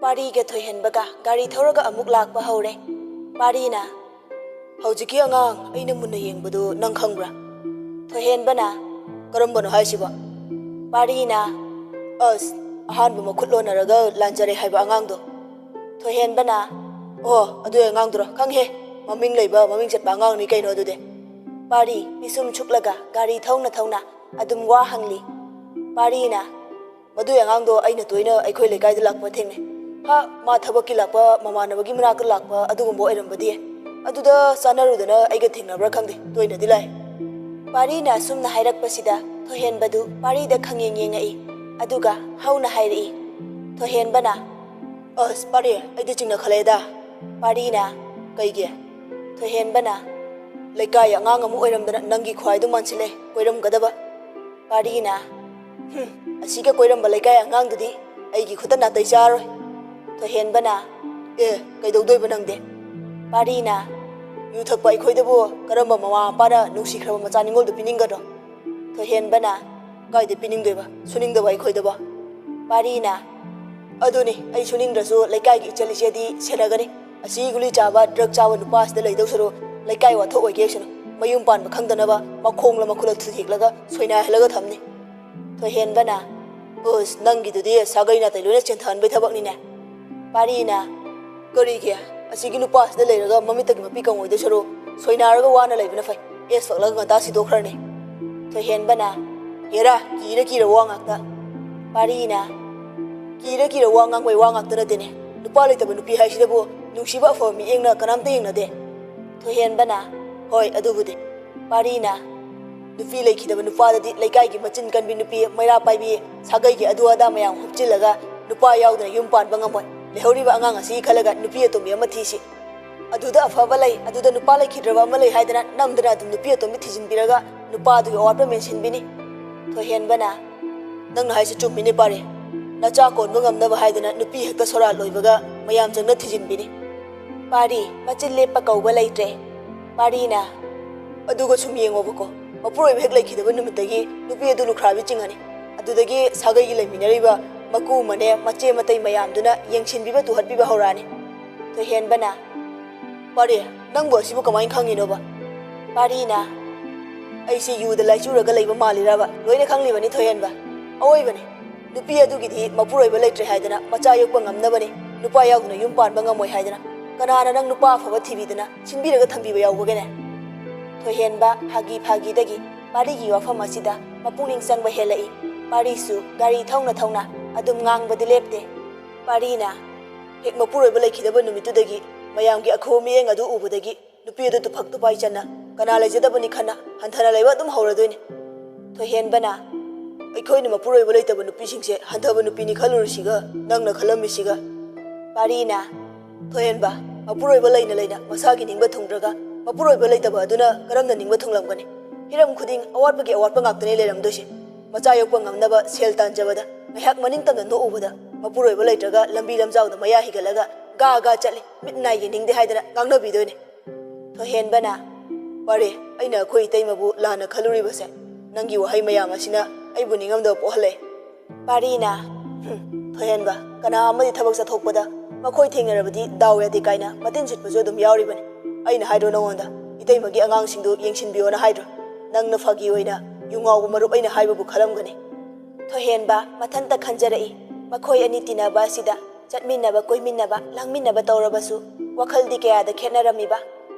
ꯄꯥꯔꯤꯒ ꯊꯣꯏꯍꯟꯕꯒ ꯒꯥꯔꯤ ꯊꯧꯔꯒ ꯑꯃꯨꯛ ꯂꯥꯛꯄ ꯍꯧꯔꯦ꯫ ꯄꯥꯔꯤꯅ ꯍꯧꯖꯤꯛꯀꯤ ꯑꯉꯥꯡ ꯑꯩꯅ ꯃꯨꯟꯅ ꯌꯦꯡꯕꯗꯨ ꯅꯪ ꯈꯪꯕ꯭ꯔꯥ? ꯊꯣꯏꯍꯦꯟꯕꯅ ꯀꯔꯝꯕꯅꯣ ꯍꯥꯏꯁꯤꯕꯣ? ꯄꯥꯔꯤꯅ ꯑꯁ ꯑꯍꯥꯟꯕ ꯃꯈꯨꯠ ꯂꯣꯟꯅꯔꯒ ꯂꯥꯟꯖꯔꯦ ꯍꯥꯏꯕ ꯑꯉꯥꯡꯗꯣ꯫ ꯊꯣꯏꯍꯦꯟꯕꯅ ꯑꯣ ꯑꯗꯨ ꯑꯉꯥꯡꯗꯨꯔꯣ ꯈꯪꯍꯦ, ꯃꯃꯤꯡ ꯂꯩꯕ ꯃꯃꯤꯡ ꯆꯠꯄ ꯑꯉꯥꯡꯅꯤ ꯀꯩꯅꯣ ꯑꯗꯨꯗꯤ꯫ ꯄꯥꯔꯤ ꯄꯤꯁꯨꯝ ꯁꯨꯛꯂꯒ ꯒꯥꯔꯤ ꯊꯧꯅ ꯊꯧꯅ ꯑꯗꯨꯝ ꯋꯥ ꯍꯪꯂꯤ꯫ ꯄꯥꯔꯤꯅ ꯃꯗꯨꯏ ꯑꯉꯥꯡꯗꯣ ꯑꯩꯅ ꯇꯣꯏꯅ ꯑꯩꯈꯣꯏ ꯂꯩꯀꯥꯏꯗ ꯂꯥꯛꯄ ꯊꯦꯡꯅꯩ꯫ ꯃꯥ ꯊꯕꯛꯀꯤ ꯂꯥꯛꯄ ꯃꯃꯥꯟꯅꯕꯒꯤ ꯃꯅꯥꯛꯇ ꯂꯥꯛꯄ ꯑꯗꯨꯒꯨꯝꯕ ꯑꯣꯏꯔꯝꯕꯗꯤ ꯑꯗꯨꯗ ꯆꯥꯅꯔꯨꯗꯅ ꯑꯩꯒ ꯊꯦꯡꯅꯕ꯭ꯔꯥ ꯈꯪꯗꯦ, ꯇꯣꯏꯅꯗꯤ ꯂꯥꯛꯏ꯫ ꯄꯥꯔꯤꯅ ꯑꯁꯨꯝꯅ ꯍꯥꯏꯔꯛꯄꯁꯤꯗ ꯊꯣꯏꯍꯦꯟꯕꯗꯨ ꯄꯥꯔꯤꯗ ꯈꯪꯌꯦꯡ ꯌꯦꯡꯉꯛꯏ, ꯑꯗꯨꯒ ꯍꯧꯅ ꯍꯥꯏꯔꯛꯏ꯫ ꯊꯣꯏꯍꯦꯟꯕꯅ ꯑꯁ ꯄꯥꯔꯤ ꯑꯩꯗꯤ ꯆꯤꯡꯅ ꯈꯜꯂꯛꯑꯦꯗ꯫ ꯄꯥꯔꯤꯅ ꯀꯩꯒꯤ? ꯊꯣꯏꯍꯦꯟꯕꯅ ꯂꯩꯀꯥꯏ ꯑꯉꯥꯡ ꯑꯃ ꯑꯣꯏꯔꯝꯗꯅ ꯅꯪꯒꯤ ꯈ꯭ꯋꯥꯏꯗꯨ ꯃꯥꯟꯁꯤꯜꯂꯦ ꯀꯣꯏꯔꯝꯒꯗꯕ꯫ ꯄꯥꯔꯤꯅ ꯑꯁꯤꯒ ꯀꯣꯏꯔꯝꯕ ꯂꯩꯀꯥꯏ ꯑꯉꯥꯡꯗꯨꯗꯤ ꯑꯩꯒꯤ ꯈꯨꯠꯇ ꯅꯥꯇꯩ ꯆꯥꯔꯣꯏ꯫ ꯊꯣꯏꯍꯦꯟꯕꯅ ꯀꯩꯗꯧꯗꯣꯏꯕ ꯅꯪꯗꯤ? ꯄꯥꯔꯤꯅ ꯌꯨ ꯊꯛꯄ ꯑꯩꯈꯣꯏꯗꯕꯨ ꯀꯔꯝꯕ ꯃꯃꯥ ꯃꯄꯥꯅ ꯅꯨꯡꯁꯤꯈ꯭ꯔꯕ ꯃꯆꯥ ꯅꯤꯉꯣꯜꯗꯨ ꯄꯤꯅꯤꯡꯒꯗ꯭ꯔꯣ? ꯊꯣꯏꯍꯦꯟꯕꯅ ꯀꯥꯏꯗ ꯄꯤꯅꯤꯡꯗꯣꯏꯕ, ꯁꯨꯅꯤꯡꯗꯕ ꯑꯩꯈꯣꯏꯗꯕꯣ? ꯄꯥꯔꯤꯅ ꯑꯗꯨꯅꯤ ꯑꯩ ꯁꯨꯅꯤꯡꯗ꯭ꯔꯁꯨ ꯂꯩꯀꯥꯏꯒꯤ ꯏꯆꯜ ꯏꯆꯦꯗꯤ ꯁꯦꯟꯅꯒꯅꯤ꯫ ꯑꯁꯤ ꯒꯨꯂꯤ ꯆꯥꯕ ꯗ꯭ꯔꯒ ꯆꯥꯕ ꯅꯨꯄꯥꯁꯤꯗ ꯂꯩꯗꯧ ꯁꯔꯨꯛ ꯂꯩꯀꯥꯏ ꯋꯥꯊꯣꯛ ꯑꯣꯏꯒꯦꯁꯨꯅꯨ, ꯃꯌꯨꯝ ꯄꯥꯟꯕ ꯈꯪꯗꯅꯕ ꯃꯈꯣꯡꯂ ꯃꯈꯨꯠꯂ ꯊꯨꯗꯦꯛꯂꯒ ꯁꯣꯏꯅꯥꯏꯍꯜꯂꯒ ꯊꯝꯅꯤ꯫ ꯊꯣꯏꯍꯦꯟꯕꯅ ꯑꯁ ꯅꯪꯒꯤꯗꯨꯗꯤ ꯁꯥꯒꯩ ꯅꯥꯇꯩ ꯂꯣꯏꯅ ꯆꯦꯟꯊꯍꯟꯕꯩ ꯊꯕꯛꯅꯤꯅꯦ꯫ ꯄꯥꯔꯤꯅ ꯀꯔꯤꯒꯤ? ꯑꯁꯤꯒꯤ ꯅꯨꯄꯥꯁꯤꯗ ꯂꯩꯔꯒ ꯃꯃꯤꯠꯇꯒꯤ ꯃꯄꯤ ꯀꯪꯉꯣꯏꯗꯧ ꯁꯔꯨꯛ ꯁꯣꯏꯅꯥꯔꯒ ꯋꯥꯅ ꯂꯩꯕꯅ ꯐꯩ, ꯑꯦꯁ ꯐꯛꯂꯒ ꯉꯟꯇꯥ ꯁꯤꯗꯣꯛꯈ꯭ꯔꯅꯤ꯫ ꯊꯣꯏꯍꯦꯟꯕꯅ ꯍꯦꯔꯥ ꯀꯤꯔ ꯋꯥ ꯉꯥꯛꯇ꯫ ꯄꯥꯔꯤꯅ ꯀꯤꯔ ꯋꯥ ꯉꯥꯡꯕꯩ ꯋꯥ ꯉꯥꯛꯇ ꯅꯠꯇꯦꯅꯦ, ꯅꯨꯄꯥ ꯂꯩꯇꯕ ꯅꯨꯄꯤ ꯍꯥꯏꯁꯤꯗꯕꯨ ꯅꯨꯡꯁꯤꯕ ꯑꯐꯕ ꯃꯤꯠꯌꯦꯡꯅ ꯀꯅꯥꯝꯇ ꯌꯦꯡꯅꯗꯦ꯫ ꯊꯣꯏꯍꯦꯟꯕꯅ ꯍꯣꯏ ꯑꯗꯨꯕꯨꯗꯤ꯫ ꯄꯥꯔꯤꯅ ꯅꯨꯄꯤ ꯂꯩꯈꯤꯗꯕ ꯅꯨꯄꯥꯗꯗꯤ ꯂꯩꯀꯥꯏꯒꯤ ꯃꯆꯤꯟ ꯀꯟꯕꯤ ꯅꯨꯄꯤ, ꯃꯩꯔꯥ ꯄꯥꯏꯕꯤ, ꯁꯥꯒꯩꯒꯤ ꯑꯗꯨ ꯑꯗꯥ ꯃꯌꯥꯝ ꯍꯨꯞꯆꯤꯜꯂꯒ ꯅꯨꯄꯥ ꯌꯥꯎꯗꯅ ꯌꯨꯝ ꯄꯥꯟꯕ ꯉꯝꯃꯣꯏ꯫ ꯂꯩꯍꯧꯔꯤꯕ ꯑꯉꯥꯡ ꯑꯁꯤ ꯈꯜꯂꯒ ꯅꯨꯄꯤ ꯑꯇꯣꯝꯕꯤ ꯑꯃ ꯊꯤꯁꯤ, ꯑꯗꯨꯗ ꯑꯐꯕ ꯂꯩ, ꯑꯗꯨꯗ ꯅꯨꯄꯥ ꯂꯩꯈꯤꯗ꯭ꯔꯕ ꯑꯃ ꯂꯩ ꯍꯥꯏꯗꯅ ꯅꯝꯗꯅ ꯑꯗꯨꯝ ꯅꯨꯄꯤ ꯑꯇꯣꯝꯕꯤ ꯊꯤꯖꯤꯟꯕꯤꯔꯒ ꯅꯨꯄꯥꯗꯨꯒꯤ ꯑꯋꯥꯠꯄ ꯃꯦꯟꯁꯤꯟꯕꯤꯅꯤ꯫ ꯊꯣꯏꯍꯦꯟꯕꯅ ꯅꯪꯅ ꯍꯥꯏꯁꯤ ꯆꯨꯝꯃꯤꯅꯦ ꯄꯥꯔꯤ, ꯅꯆꯥ ꯀꯣꯟꯕ ꯉꯝꯅꯕ ꯍꯥꯏꯗꯅ ꯅꯨꯄꯤ ꯍꯦꯛꯇ ꯁꯣꯔꯥꯠ ꯂꯣꯏꯕꯒ ꯃꯌꯥꯝ ꯆꯪꯅ ꯊꯤꯖꯤꯟꯕꯤꯅꯤ꯫ ꯄꯥꯔꯤ ꯃꯆꯤꯟ ꯂꯦꯞꯄ ꯀꯧꯕ ꯂꯩꯇ꯭ꯔꯦ꯫ ꯄꯥꯔꯤꯅ ꯑꯗꯨꯒ ꯁꯨꯝ ꯌꯦꯡꯉꯣꯕꯀꯣ, ꯃꯄꯨꯔꯣꯏꯕ ꯍꯦꯛ ꯂꯩꯈꯤꯗꯕ ꯅꯨꯃꯤꯠꯇꯒꯤ ꯅꯨꯄꯤ ꯑꯗꯨ ꯂꯨꯈ꯭ꯔꯥꯕꯤ ꯆꯤꯡꯉꯅꯤ꯫ ꯑꯗꯨꯗꯒꯤ ꯁꯥꯒꯩꯒꯤ ꯂꯩꯃꯤꯟꯅꯔꯤꯕ ꯃꯀꯨ ꯃꯅꯦ ꯃꯆꯦ ꯃꯇꯩ ꯃꯌꯥꯝꯗꯨꯅ ꯌꯦꯡꯁꯤꯟꯕꯤꯕ ꯇꯨꯍꯠꯄꯤꯕ ꯍꯧꯔꯛꯑꯅꯤ꯫ ꯊꯣꯏꯍꯦꯟꯕꯅ ꯄꯥꯔꯤ ꯅꯪꯕꯨ ꯑꯁꯤꯕꯨ ꯀꯃꯥꯏꯅ ꯈꯪꯉꯤꯅꯣꯕ? ꯄꯥꯔꯤꯅ ꯑꯩꯁꯤ ꯌꯨꯗ ꯂꯥꯏꯆꯨꯔꯒ ꯂꯩꯕ ꯃꯥꯜꯂꯤꯔꯕ? ꯂꯣꯏꯅ ꯈꯪꯂꯤꯕꯅꯤ ꯊꯣꯏꯍꯦꯟꯕ, ꯑꯋꯣꯏꯕꯅꯤ꯫ ꯅꯨꯄꯤ ꯑꯗꯨꯒꯤꯗꯤ ꯃꯄꯨꯔꯣꯏꯕ ꯂꯩꯇ꯭ꯔꯦ ꯍꯥꯏꯗꯅ ꯃꯆꯥ ꯌꯣꯛꯄ ꯉꯝꯅꯕꯅꯤ, ꯅꯨꯄꯥ ꯌꯥꯎꯗꯅ ꯌꯨꯝ ꯄꯥꯟꯕ ꯉꯝꯃꯣꯏ ꯍꯥꯏꯗꯅ ꯀꯅꯥꯅ ꯅꯪ ꯅꯨꯄꯥ ꯑꯐꯕ ꯊꯤꯕꯤꯗꯅ ꯁꯤꯟꯕꯤꯔꯒ ꯊꯝꯕꯤꯕ ꯌꯥꯎꯕꯒꯦꯅꯦ? ꯊꯣꯏꯍꯦꯟꯕ ꯐꯥꯒꯤꯗꯒꯤ ꯄꯥꯔꯤꯒꯤ ꯋꯥꯐꯝ ꯑꯁꯤꯗ ꯃꯄꯨꯛꯅꯤꯡ ꯆꯪꯕ ꯍꯦꯜꯂꯛꯏ꯫ ꯄꯥꯔꯤꯁꯨ ꯒꯥꯔꯤ ꯊꯧꯅ ꯊꯧꯅ ꯑꯗꯨꯝ ꯉꯥꯡꯕꯗꯤ ꯂꯦꯞꯇꯦ꯫ ꯄꯥꯔꯤꯅ ꯍꯦꯛ ꯃꯄꯨꯔꯣꯏꯕ ꯂꯩꯈꯤꯗꯕ ꯅꯨꯃꯤꯠꯇꯨꯗꯒꯤ ꯃꯌꯥꯝꯒꯤ ꯑꯈꯨꯕ ꯃꯤꯠꯌꯦꯡ ꯑꯗꯨ ꯎꯕꯗꯒꯤ ꯅꯨꯄꯤ ꯑꯗꯨ ꯇꯨꯐꯛ ꯇꯨꯄꯥꯏ ꯆꯟꯅ ꯀꯅꯥ ꯂꯩꯖꯗꯕꯅꯤ ꯈꯟꯅ ꯍꯟꯊꯅ ꯂꯩꯕ ꯑꯗꯨꯝ ꯍꯧꯔꯗꯣꯏꯅꯤ꯫ ꯊꯣꯏꯍꯦꯟꯕꯅ ꯑꯩꯈꯣꯏꯅ ꯃꯄꯨꯔꯣꯏꯕ ꯂꯩꯇꯕ ꯅꯨꯄꯤꯁꯤꯡꯁꯦ ꯍꯟꯊꯕ ꯅꯨꯄꯤꯅꯤ ꯈꯜꯂꯨꯔꯤꯁꯤꯒ ꯅꯪꯅ ꯈꯜꯂꯝꯃꯤꯁꯤꯒ꯫ ꯄꯥꯔꯤꯅ ꯊꯣꯏꯍꯦꯟꯕ ꯃꯄꯨꯔꯣꯏꯕ ꯂꯩꯅ ꯂꯩꯅ ꯃꯁꯥꯒꯤ ꯅꯤꯡꯕ ꯊꯨꯡꯗ꯭ꯔꯒ ꯃꯄꯨꯔꯣꯏꯕ ꯂꯩꯇꯕ ꯑꯗꯨꯅ ꯀꯔꯝꯅ ꯅꯤꯡꯕ ꯊꯨꯡꯂꯝꯒꯅꯤ? ꯍꯤꯔꯝ ꯈꯨꯗꯤꯡ ꯑꯋꯥꯠꯄꯒꯤ ꯑꯋꯥꯠꯄ ꯉꯥꯛꯇꯅꯤ ꯂꯩꯔꯝꯗꯣꯏꯁꯤ꯫ ꯃꯆꯥ ꯌꯣꯛꯄ ꯉꯝꯅꯕ ꯁꯦꯜ ꯇꯥꯟꯖꯕꯗ ꯉꯥꯏꯍꯥꯛ ꯃꯅꯤꯡ ꯇꯝꯅ ꯅꯣꯛꯎꯕꯗ ꯃꯄꯨꯔꯣꯏꯕ ꯂꯩꯇ꯭ꯔꯒ ꯂꯝꯕꯤ ꯂꯝꯖꯥꯎꯗ ꯃꯌꯥ ꯍꯤꯒꯠꯂꯒ ꯒꯥ ꯆꯠꯂꯤ, ꯃꯤꯠ ꯅꯥꯏ ꯌꯦꯡꯅꯤꯡꯗꯦ ꯍꯥꯏꯗꯅ ꯉꯥꯡꯅꯕꯤꯗꯣꯏꯅꯤ꯫ ꯊꯣꯏꯍꯦꯟꯕꯅ ꯄꯥꯔꯤ ꯑꯩꯅ ꯑꯩꯈꯣꯏ ꯏꯇꯩꯃꯕꯨ ꯂꯥꯟꯅ ꯈꯜꯂꯨꯔꯤꯕꯁꯦ ꯅꯪꯒꯤ ꯋꯥꯍꯩ ꯃꯌꯥꯝ ꯑꯁꯤꯅ ꯑꯩꯕꯨ ꯅꯤꯡꯉꯝꯗꯕ ꯄꯣꯛꯍꯜꯂꯦ꯫ ꯄꯥꯔꯤꯅ ꯊꯣꯏꯍꯦꯟꯕ ꯀꯅꯥ ꯑꯃꯗꯤ ꯊꯕꯛ ꯆꯠꯊꯣꯛꯄꯗ ꯃꯈꯣꯏ ꯊꯦꯡꯅꯔꯕꯗꯤ ꯗꯥꯎ ꯌꯥꯗꯦ ꯀꯥꯏꯅ ꯃꯇꯤꯟ ꯁꯤꯠꯄꯁꯨ ꯑꯗꯨꯝ ꯌꯥꯎꯔꯤꯕꯅꯤ꯫ ꯑꯩꯅ ꯍꯥꯏꯗ꯭ꯔꯣ ꯅꯉꯣꯟꯗ ꯏꯇꯩꯃꯒꯤ ꯑꯉꯥꯡꯁꯤꯡꯗꯨ ꯌꯦꯡꯁꯤꯟꯕꯤꯌꯣꯅ ꯍꯥꯏꯗ꯭ꯔꯣ? ꯅꯪꯅ ꯐꯥꯒꯤ ꯑꯣꯏꯅ ꯌꯨꯉꯥꯎꯕ ꯃꯔꯨꯞ ꯑꯩꯅ ꯍꯥꯏꯕꯕꯨ ꯈꯜꯂꯝꯒꯅꯤ꯫ ꯊꯣꯏꯍꯦꯟꯕ ꯃꯊꯟꯇ ꯈꯟꯖꯔꯛꯏ꯫ ꯃꯈꯣꯏ ꯑꯅꯤ ꯇꯤꯟꯅꯕ ꯑꯁꯤꯗ ꯆꯠꯃꯤꯟꯅꯕ ꯀꯣꯏꯃꯤꯟꯅꯕ ꯂꯥꯡꯃꯤꯟꯅꯕ ꯇꯧꯔꯕꯁꯨ ꯋꯥꯈꯜꯗꯤ ꯀꯌꯥꯗ ꯈꯦꯠꯅꯔꯝꯃꯤꯕ꯫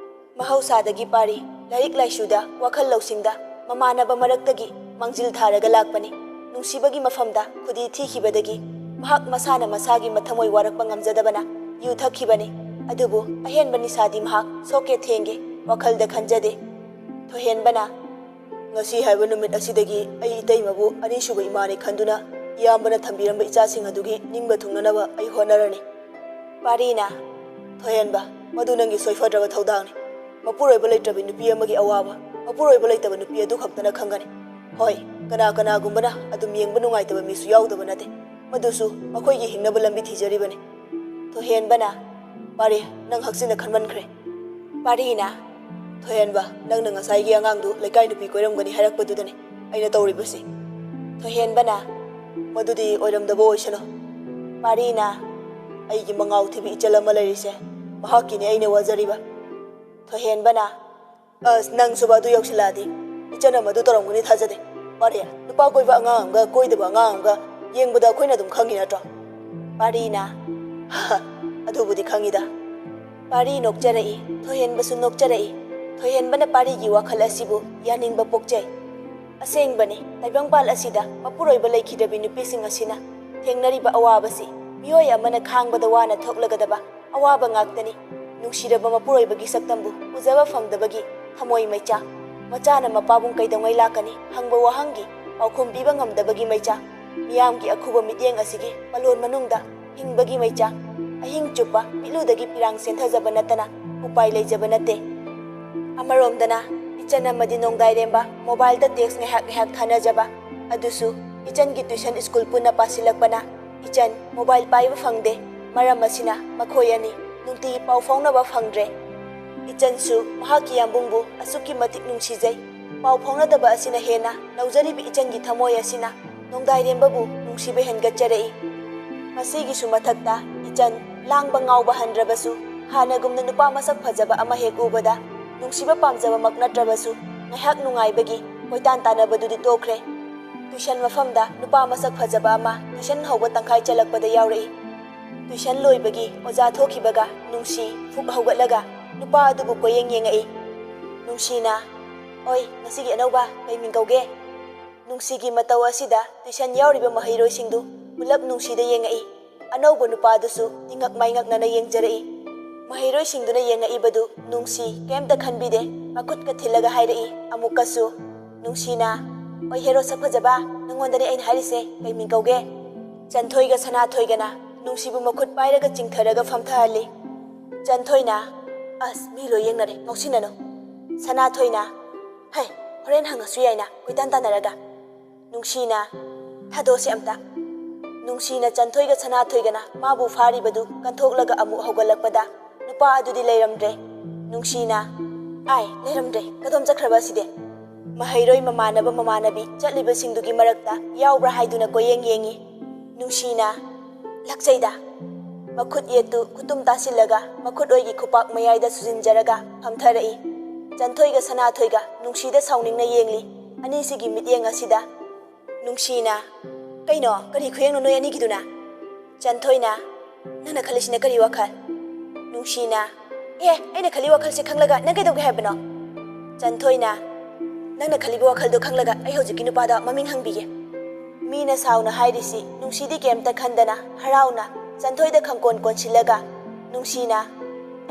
ꯃꯍꯧꯁꯥꯗꯒꯤ ꯄꯥꯔꯤ ꯂꯥꯏꯔꯤꯛ ꯂꯥꯏꯁꯨꯗ ꯋꯥꯈꯜ ꯂꯧꯁꯤꯡꯗ ꯃꯃꯥꯟꯅꯕ ꯃꯔꯛꯇꯒꯤ ꯃꯥꯡꯖꯤꯜ ꯊꯥꯔꯒ ꯂꯥꯛꯄꯅꯤ꯫ ꯅꯨꯡꯁꯤꯕꯒꯤ ꯃꯐꯝꯗ ꯈꯨꯗꯤ ꯊꯤꯈꯤꯕꯗꯒꯤ ꯃꯍꯥꯛ ꯃꯁꯥꯅ ꯃꯁꯥꯒꯤ ꯃꯊꯃꯣꯏ ꯋꯥꯔꯛꯄ ꯉꯝꯖꯗꯕꯅ ꯌꯨ ꯊꯛꯈꯤꯕꯅꯤ꯫ ꯑꯗꯨꯕꯨ ꯑꯍꯦꯟꯕ ꯅꯤꯁꯥꯗꯤ ꯃꯍꯥꯛ ꯁꯣꯛꯀꯦ ꯊꯦꯡꯒꯦ ꯋꯥꯈꯜꯗ ꯈꯟꯖꯗꯦ꯫ ꯊꯣꯏꯍꯦꯟꯕꯅ ꯉꯁꯤ ꯍꯥꯏꯕ ꯅꯨꯃꯤꯠ ꯑꯁꯤꯗꯒꯤ ꯑꯩ ꯏꯇꯩꯃꯕꯨ ꯑꯅꯤꯁꯨꯕ ꯏꯃꯥꯅꯤ ꯈꯟꯗꯨꯅ ꯏꯌꯥꯝꯕꯅ ꯊꯝꯕꯤꯔꯝꯕ ꯏꯆꯥꯁꯤꯡ ꯑꯗꯨꯒꯤ ꯅꯤꯡꯕ ꯊꯨꯡꯅꯅꯕ ꯑꯩ ꯍꯣꯠꯅꯔꯅꯤ꯫ ꯄꯥꯔꯤꯅ ꯊꯣꯏꯍꯦꯟꯕ ꯃꯗꯨ ꯅꯪꯒꯤ ꯁꯣꯏꯐꯗ꯭ꯔꯕ ꯊꯧꯗꯥꯡꯅꯤ꯫ ꯃꯄꯨꯔꯣꯏꯕ ꯂꯩꯇ꯭ꯔꯕꯤ ꯅꯨꯄꯤ ꯑꯃꯒꯤ ꯑꯋꯥꯕ ꯃꯄꯨꯔꯣꯏꯕ ꯂꯩꯇꯕ ꯅꯨꯄꯤ ꯑꯗꯨ ꯈꯛꯇꯅ ꯈꯪꯒꯅꯤ꯫ ꯍꯣꯏ ꯀꯅꯥꯒꯨꯝꯕꯅ ꯑꯗꯨꯝ ꯌꯦꯡꯕ ꯅꯨꯡꯉꯥꯏꯇꯕ ꯃꯤꯁꯨ ꯌꯥꯎꯗꯕ ꯅꯠꯇꯦ, ꯃꯗꯨꯁꯨ ꯃꯈꯣꯏꯒꯤ ꯍꯤꯡꯅꯕ ꯂꯝꯕꯤ ꯊꯤꯖꯔꯤꯕꯅꯤ꯫ ꯊꯣꯏꯍꯦꯟꯕꯅ ꯄꯥꯔꯤ ꯅꯪ ꯍꯛꯆꯤꯟꯅ ꯈꯟꯃꯟꯈ꯭ꯔꯦ꯫ ꯄꯥꯔꯤꯅ ꯊꯣꯏꯍꯦꯟꯕ ꯅꯪꯅ ꯉꯁꯥꯏꯒꯤ ꯑꯉꯥꯡꯗꯨ ꯂꯩꯀꯥꯏ ꯅꯨꯄꯤ ꯀꯣꯏꯔꯝꯒꯅꯤ ꯍꯥꯏꯔꯛꯄꯗꯨꯗꯅꯤ ꯑꯩꯅ ꯇꯧꯔꯤꯕꯁꯤ꯫ ꯊꯣꯏꯍꯦꯟꯕꯅ ꯃꯗꯨꯗꯤ ꯑꯣꯏꯔꯝꯗꯕ ꯑꯣꯏꯁꯅꯨ꯫ ꯄꯥꯔꯤꯅ ꯑꯩꯒꯤ ꯃꯉꯥꯎ ꯊꯤꯕꯤ ꯏꯆꯜ ꯑꯃ ꯂꯩꯔꯤꯁꯦ ꯃꯍꯥꯛꯀꯤꯅꯤ ꯑꯩꯅ ꯋꯥꯖꯔꯤꯕ ꯊꯣꯏꯍꯦꯟꯕꯅ ꯑꯁ ꯅꯪꯁꯨꯕ ꯑꯗꯨ ꯌꯧꯁꯤꯜꯂꯛꯑꯗꯤ ꯏꯆꯟ ꯑꯃꯗꯨ ꯇꯧꯔꯝꯒꯅꯤ ꯊꯥꯖꯗꯦ ꯄꯥꯔꯤ ꯅꯨꯄꯥ ꯀꯣꯏꯕ ꯑꯉꯥꯡ ꯑꯃꯒ ꯀꯣꯏꯗꯕ ꯑꯉꯥꯡ ꯑꯃꯒ ꯌꯦꯡꯕꯗ ꯑꯩꯈꯣꯏꯅ ꯑꯗꯨꯝ ꯈꯪꯉꯤ ꯅꯠꯇ꯭ꯔꯣ ꯄꯥꯔꯤꯅ ꯑꯗꯨꯕꯨꯗꯤ ꯈꯪꯉꯤꯗ ꯄꯥꯔꯤ ꯅꯣꯛꯆꯔꯛꯏ ꯊꯣꯏꯍꯦꯟꯕꯁꯨ ꯅꯣꯛꯆꯔꯛꯏ ꯊꯣꯏꯍꯦꯟꯕꯅ ꯄꯥꯔꯤꯒꯤ ꯋꯥꯈꯜ ꯑꯁꯤꯕꯨ ꯌꯥꯅꯤꯡꯕ ꯄꯣꯛꯆꯩ ꯑꯁꯦꯡꯕꯅꯤ ꯇꯥꯏꯕꯪꯄꯥꯜ ꯑꯁꯤꯗ ꯃꯄꯨꯔꯣꯏꯕ ꯂꯩꯈꯤꯗꯕꯤ ꯅꯨꯄꯤꯁꯤꯡ ꯑꯁꯤꯅ ꯊꯦꯡꯅꯔꯤꯕ ꯑꯋꯥꯕꯁꯤ ꯃꯤꯑꯣꯏ ꯑꯃꯅ ꯈꯥꯡꯕꯗ ꯋꯥꯅ ꯊꯣꯛꯂꯒꯗꯕ ꯑꯋꯥꯕ ꯉꯥꯛꯇꯅꯤ ꯅꯨꯡꯁꯤꯔꯕ ꯃꯄꯨꯔꯣꯏꯕꯒꯤ ꯁꯛꯇꯝꯕꯨ ꯎꯖꯕ ꯐꯪꯗꯕꯒꯤ ꯊꯃꯣꯏ ꯃꯩꯆꯥ ꯃꯆꯥꯅ ꯃꯄꯥꯕꯨꯡ ꯀꯩꯗꯧꯉꯩ ꯂꯥꯛꯀꯅꯤ ꯍꯪꯕ ꯋꯥꯍꯪꯒꯤ ꯄꯥꯎꯈꯨꯝ ꯄꯤꯕ ꯉꯝꯗꯕꯒꯤ ꯃꯩꯆꯥ ꯃꯤꯌꯥꯝꯒꯤ ꯑꯈꯨꯕ ꯃꯤꯠꯌꯦꯡ ꯑꯁꯤꯒꯤ ꯄꯥꯂꯣꯟ ꯃꯅꯨꯡꯗ ꯍꯤꯡꯕꯒꯤ ꯃꯩꯆꯥ ꯑꯍꯤꯡ ꯆꯨꯞꯄ ꯃꯤꯠꯂꯨꯗꯒꯤ ꯄꯤꯔꯥꯡ ꯁꯦꯟꯊꯖꯕ ꯅꯠꯇꯅ ꯎꯄꯥꯏ ꯂꯩꯖꯕ ꯅꯠꯇꯦ ꯑꯃꯔꯣꯝꯗꯅ ꯏꯆꯟ ꯑꯃꯗꯤ ꯅꯣꯡꯗꯥꯏꯔꯦꯝꯕ ꯃꯣꯕꯥꯏꯜꯗ ꯇꯦꯛꯁ ꯉꯥꯏꯍꯥꯛ ꯉꯥꯏꯍꯥꯛ ꯊꯥꯅꯖꯕ ꯑꯗꯨꯁꯨ ꯏꯆꯟꯒꯤ ꯇ꯭ꯌꯨꯁꯟ ꯁ꯭ꯀꯨꯜ ꯄꯨꯟꯅ ꯄꯥꯁꯤꯜꯂꯛꯄꯅ ꯏꯆꯟ ꯃꯣꯕꯥꯏꯜ ꯄꯥꯏꯕ ꯐꯪꯗꯦ ꯃꯔꯝ ꯑꯁꯤꯅ ꯃꯈꯣꯏ ꯑꯅꯤ ꯅꯨꯡꯇꯤꯒꯤ ꯄꯥꯎ ꯐꯥꯎꯅꯕ ꯐꯪꯗ꯭ꯔꯦ ꯏꯆꯟꯁꯨ ꯃꯍꯥꯛꯀꯤ ꯌꯥꯝꯕꯨꯡꯕꯨ ꯑꯁꯨꯛꯀꯤ ꯃꯇꯤꯛ ꯅꯨꯡꯁꯤꯖꯩ ꯄꯥꯎ ꯐꯥꯎꯅꯗꯕ ꯑꯁꯤꯅ ꯍꯦꯟꯅ ꯅꯧꯖꯔꯤꯕ ꯏꯆꯟꯒꯤ ꯊꯃꯣꯏ ꯑꯁꯤꯅ ꯅꯣꯡꯗꯥꯏꯔꯦꯝꯕꯕꯨ ꯅꯨꯡꯁꯤꯕ ꯍꯦꯟꯒꯠꯆꯔꯛꯏ ꯃꯁꯤꯒꯤꯁꯨ ꯃꯊꯛꯇ ꯏꯆꯟ ꯂꯥꯡꯕ ꯉꯥꯎꯕ ꯍꯟꯗ꯭ꯔꯕꯁꯨ ꯍꯥꯟꯅꯒꯨꯝꯅ ꯅꯨꯄꯥ ꯃꯁꯛ ꯐꯖꯕ ꯑꯃ ꯍꯦꯛ ꯎꯕꯗ ꯅꯨꯡꯁꯤꯕ ꯄꯥꯝꯖꯕꯃꯛ ꯅꯠꯇ꯭ꯔꯕꯁꯨ ꯉꯥꯏꯍꯥꯛ ꯅꯨꯡꯉꯥꯏꯕꯒꯤ ꯀꯣꯏꯇꯥꯟ ꯇꯥꯟꯅꯕꯗꯨꯗꯤ ꯇꯣꯛꯈ꯭ꯔꯦ ꯇ꯭ꯌꯨꯁꯟ ꯃꯐꯝꯗ ꯅꯨꯄꯥ ꯃꯁꯛ ꯐꯖꯕ ꯑꯃ ꯇ꯭ꯌꯨꯁꯟ ꯍꯧꯕ ꯇꯪꯈꯥꯏ ꯆꯜꯂꯛꯄꯗ ꯌꯥꯎꯔꯛꯏ ꯇ꯭ꯌꯨꯁꯟ ꯂꯣꯏꯕꯒꯤ ꯑꯣꯖꯥ ꯊꯣꯛꯈꯤꯕꯒ ꯅꯨꯡꯁꯤ ꯐꯨꯛ ꯍꯧꯒꯠꯂꯒ ꯅꯨꯄꯥ ꯑꯗꯨꯕꯨ ꯀꯣꯌꯦꯡ ꯌꯦꯡꯉꯛꯏ ꯅꯨꯡꯁꯤꯅ ꯑꯣꯏ ꯉꯁꯤꯒꯤ ꯑꯅꯧꯕ ꯀꯩ ꯃꯤꯡ ꯀꯧꯒꯦ ꯅꯨꯡꯁꯤꯒꯤ ꯃꯇꯧ ꯑꯁꯤꯗ ꯇ꯭ꯌꯨꯁꯟ ꯌꯥꯎꯔꯤꯕ ꯃꯍꯩꯔꯣꯏꯁꯤꯡꯗꯨ ꯄꯨꯂꯞ ꯅꯨꯡꯁꯤꯗ ꯌꯦꯡꯉꯛꯏ ꯑꯅꯧꯕ ꯅꯨꯄꯥꯗꯨꯁꯨ ꯅꯤꯡꯉꯛ ꯃꯥꯏꯉꯛꯅꯅ ꯌꯦꯡꯖꯔꯛꯏ ꯃꯍꯩꯔꯣꯏꯁꯤꯡꯗꯨꯅ ꯌꯦꯡꯉꯛꯏꯕꯗꯨ ꯅꯨꯡꯁꯤ ꯀꯩꯝꯇ ꯈꯟꯕꯤꯗꯦ ꯃꯈꯨꯠꯀ ꯊꯤꯜꯂꯒ ꯍꯥꯏꯔꯛꯏ ꯑꯃꯨꯛꯀꯁꯨ ꯅꯨꯡꯁꯤꯅ ꯑꯣꯏ ꯍꯦꯔꯣ ꯁꯛ ꯐꯖꯕ ꯅꯪꯉꯣꯟꯗꯅꯦ ꯑꯩꯅ ꯍꯥꯏꯔꯤꯁꯦ ꯀꯩ ꯃꯤꯡ ꯀꯧꯒꯦ ꯆꯟꯊꯣꯏꯒ ꯁꯅꯥꯊꯣꯏꯒꯅ ꯅꯨꯡꯁꯤꯕꯨ ꯃꯈꯨꯠ ꯄꯥꯏꯔꯒ ꯆꯤꯡꯊꯔꯒ ꯐꯝꯊꯍꯜꯂꯤ ꯆꯟꯊꯣꯏꯅ ꯑꯁ ꯃꯤ ꯂꯣꯏ ꯌꯦꯡꯅꯔꯦ ꯉꯥꯎꯁꯤꯟꯅꯅꯨ ꯁꯅꯥꯊꯣꯏꯅ ꯍꯩ ꯍꯣꯔꯦꯟ ꯍꯪꯉꯁꯨ ꯌꯥꯏꯅ ꯀꯣꯏꯇꯥꯟ ꯇꯥꯟꯅꯔꯒ ꯅꯨꯡꯁꯤꯅ ꯊꯥꯗꯣꯛꯑꯁꯤ ꯑꯝꯇ ꯅꯨꯡꯁꯤꯅ ꯆꯟꯊꯣꯏꯒ ꯁꯅꯥꯊꯣꯏꯒꯅ ꯃꯥꯕꯨ ꯐꯥꯔꯤꯕꯗꯨ ꯀꯟꯊꯣꯛꯂꯒ ꯑꯃꯨꯛ ꯍꯧꯒꯠꯂꯛꯄꯗ ꯅꯨꯄꯥ ꯑꯗꯨꯗꯤ ꯂꯩꯔꯝꯗ꯭ꯔꯦ ꯅꯨꯡꯁꯤꯅ ꯑꯥꯏ ꯂꯩꯔꯝꯗ꯭ꯔꯦ ꯀꯗꯣꯝ ꯆꯠꯈ꯭ꯔꯕ ꯑꯁꯤꯗꯤ ꯃꯍꯩꯔꯣꯏ ꯃꯃꯥꯟꯅꯕ ꯃꯃꯥꯟꯅꯕꯤ ꯆꯠꯂꯤꯕꯁꯤꯡꯗꯨꯒꯤ ꯃꯔꯛꯇ ꯌꯥꯎꯕ꯭ꯔꯥ ꯍꯥꯏꯗꯨꯅ ꯀꯣꯌꯦꯡ ꯌꯦꯡꯉꯤ ꯅꯨꯡꯁꯤꯅ ꯂꯛꯆꯩꯗ ꯃꯈꯨꯠ ꯌꯦꯠꯇꯨ ꯈꯨꯇꯨꯝ ꯇꯥꯁꯤꯜꯂꯒ ꯃꯈꯨꯠ ꯑꯣꯏꯒꯤ ꯈꯨꯄꯥꯛ ꯃꯌꯥꯏꯗ ꯁꯨꯖꯤꯟꯖꯔꯒ ꯐꯝꯊꯔꯛꯏ ꯆꯟꯊꯣꯏꯒ ꯁꯅꯥꯊꯣꯏꯒ ꯅꯨꯡꯁꯤꯗ ꯁꯥꯎꯅꯤꯡꯅ ꯌꯦꯡꯂꯤ ꯑꯅꯤꯁꯤꯒꯤ ꯃꯤꯠꯌꯦꯡ ꯑꯁꯤꯗ ꯅꯨꯡꯁꯤꯅ ꯀꯩꯅꯣ ꯀꯔꯤ ꯈꯨꯌꯦꯡꯅꯣ ꯅꯣꯏ ꯑꯅꯤꯒꯤꯗꯨꯅ ꯆꯟꯊꯣꯏꯅ ꯅꯪꯅ ꯈꯜꯂꯤꯁꯤꯅ ꯀꯔꯤ ꯋꯥꯈꯜ ꯅꯨꯡꯁꯤꯅ ꯑꯩꯅ ꯈꯜꯂꯤ ꯋꯥꯈꯜꯁꯦ ꯈꯪꯂꯒ ꯅꯪ ꯀꯩꯗꯧꯒꯦ ꯍꯥꯏꯕꯅꯣ ꯆꯟꯊꯣꯏꯅ ꯅꯪꯅ ꯈꯜꯂꯤꯕ ꯋꯥꯈꯜꯗꯣ ꯈꯪꯂꯒ ꯑꯩ ꯍꯧꯖꯤꯛꯀꯤ ꯅꯨꯄꯥꯗ ꯃꯃꯤꯡ ꯍꯪꯕꯤꯒꯦ ꯃꯤꯅ ꯁꯥꯎꯅ ꯍꯥꯏꯔꯤꯁꯤ ꯅꯨꯡꯁꯤꯗꯤ ꯀꯩꯝꯇ ꯈꯟꯗꯅ ꯍꯔꯥꯎꯅ ꯆꯟꯊꯣꯏꯗ ꯈꯪꯀꯣꯟ ꯀꯣꯟꯁꯤꯜꯂꯒ ꯅꯨꯡꯁꯤꯅ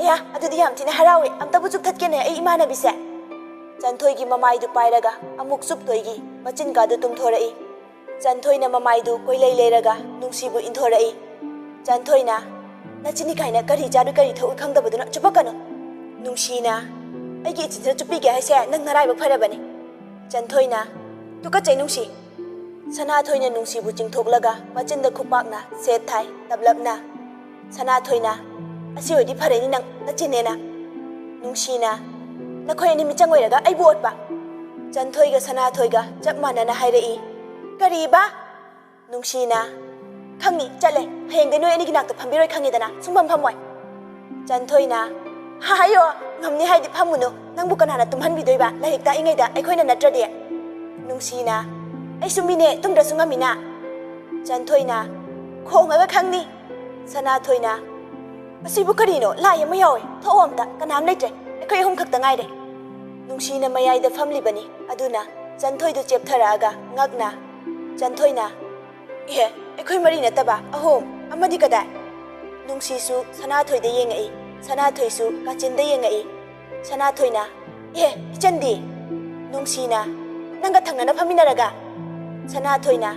ꯑꯌꯥ ꯑꯗꯨꯗꯤ ꯌꯥꯝ ꯊꯤꯅ ꯍꯔꯥꯎꯋꯦ ꯑꯝꯇꯕꯨ ꯆꯨꯞꯊꯠꯀꯦꯅꯦ ꯑꯩ ꯏꯃꯥꯟꯅꯕꯤꯁꯦ ꯆꯟꯊꯣꯏꯒꯤ ꯃꯃꯥꯏꯗꯨ ꯄꯥꯏꯔꯒ ꯑꯃꯨꯛ ꯆꯨꯞꯇꯣꯏꯒꯤ ꯃꯆꯤꯟꯀꯥꯗꯨ ꯇꯨꯝꯊꯣꯔꯛꯏ ꯆꯟꯊꯣꯏꯅ ꯃꯃꯥꯏꯗꯨ ꯀꯣꯏꯂꯩ ꯂꯩꯔꯒ ꯅꯨꯡꯁꯤꯕꯨ ꯏꯟꯊꯣꯔꯛꯏ ꯆꯟꯊꯣꯏꯅ ꯅꯆꯤꯟꯅꯤ ꯀꯥꯏꯅ ꯀꯔꯤ ꯆꯥꯗꯨ ꯀꯔꯤ ꯊꯛꯎ ꯈꯪꯗꯕꯗꯨꯅ ꯆꯨꯞꯄꯛꯀꯅꯨ ꯅꯨꯡꯁꯤꯅ ꯑꯩꯒꯤ ꯏꯆꯤꯟꯁꯤꯗ ꯆꯨꯞꯄꯤꯒꯦ ꯍꯥꯏꯁꯦ ꯅꯪ ꯅꯔꯥꯏꯕꯛ ꯐꯔꯕꯅꯤ ꯆꯟꯊꯣꯏꯅ ꯇꯨꯀꯠꯆꯩ ꯅꯨꯡꯁꯤ ꯁꯅꯥꯊꯣꯏꯅ ꯅꯨꯡꯁꯤꯕꯨ ꯆꯤꯡꯊꯣꯛꯂꯒ ꯃꯆꯤꯟꯗ ꯈꯨꯄꯥꯛꯅ ꯁꯦꯠ ꯊꯥꯏ ꯇꯞꯂꯞꯅ ꯁꯅꯥꯊꯣꯏꯅ ꯑꯁꯤ ꯑꯣꯏꯗꯤ ꯐꯔꯦꯅꯤ ꯅꯪ ꯅꯆꯤꯟꯅꯦꯅ ꯅꯨꯡꯁꯤꯅ ꯅꯈꯣꯏ ꯑꯅꯤ ꯃꯤꯆꯪ ꯑꯣꯏꯔꯒ ꯑꯩꯕꯨ ꯑꯣꯠꯄ ꯆꯟꯊꯣꯏꯒ ꯁꯅꯥꯊꯣꯏꯒ ꯆꯞ ꯃꯥꯟꯅꯅ ꯍꯥꯏꯔꯛꯏ ꯀꯔꯤꯕ ꯅꯨꯡꯁꯤꯅ ꯈꯪꯅꯤ ꯆꯠꯂꯦ ꯍꯌꯦꯡꯗꯩ ꯅꯣꯏ ꯑꯅꯤꯒꯤ ꯅꯥꯛꯇ ꯐꯝꯕꯤꯔꯣꯏ ꯈꯪꯉꯤꯗꯅ ꯁꯨꯡꯐꯝ ꯐꯝꯃꯣꯏ ꯆꯟꯊꯣꯏꯅ ꯍꯥꯏꯌꯣ ꯉꯝꯅꯤ ꯍꯥꯏꯗꯤ ꯐꯝꯃꯨꯅꯨ ꯅꯪꯕꯨ ꯀꯅꯥꯅ ꯇꯨꯝꯍꯟꯕꯤꯗꯣꯏꯕ ꯂꯥꯏꯔꯤꯛ ꯇꯥꯛꯏꯉꯩꯗ ꯑꯩꯈꯣꯏꯅ ꯅꯠꯇ꯭ꯔꯗꯤ ꯅꯨꯡꯁꯤꯅ ꯑꯩꯁꯨ ꯃꯤꯅꯦ ꯇꯨꯝꯗ꯭ꯔꯁꯨ ꯉꯝꯃꯤꯅ ꯆꯟꯊꯣꯏꯅ ꯈꯣꯡꯉꯒ ꯈꯪꯅꯤ ꯁꯅꯥꯊꯣꯏꯅ ꯑꯁꯤꯕꯨ ꯀꯔꯤꯅꯣ ꯂꯥꯏ ꯑꯃ ꯌꯥꯎꯋꯦ ꯊꯣꯛꯑꯣ ꯑꯝꯇ ꯀꯅꯥꯝ ꯂꯩꯇ꯭ꯔꯦ ꯑꯩꯈꯣꯏ ꯑꯍꯨꯝ ꯈꯛꯇ ꯉꯥꯏꯔꯦ ꯅꯨꯡꯁꯤꯅ ꯃꯌꯥꯏꯗ ꯐꯝꯂꯤꯕꯅꯤ ꯑꯗꯨꯅ ꯆꯟꯊꯣꯏꯗꯨ ꯆꯦꯞꯊꯔꯛꯑꯒ ꯉꯛꯅ ꯆꯟꯊꯣꯏꯅ ꯑꯩꯈꯣꯏ ꯃꯔꯤ ꯅꯠꯇꯕ ꯑꯍꯨꯝ ꯑꯃꯗꯤ ꯀꯗꯥꯏ ꯅꯨꯡꯁꯤꯁꯨ ꯁꯅꯥꯊꯣꯏꯗ ꯌꯦꯡꯉꯛꯏ ꯁꯅꯥꯊꯣꯏꯁꯨ ꯀꯥꯆꯤꯟꯗ ꯌꯦꯡꯉꯛꯏ ꯁꯅꯥꯊꯣꯏꯅ ꯏꯆꯟꯗꯤ ꯅꯨꯡꯁꯤꯅ ꯅꯪꯒ ꯊꯪꯅꯅ ꯐꯝꯃꯤꯟꯅꯔꯒ ꯁꯅꯥꯊꯣꯏꯅ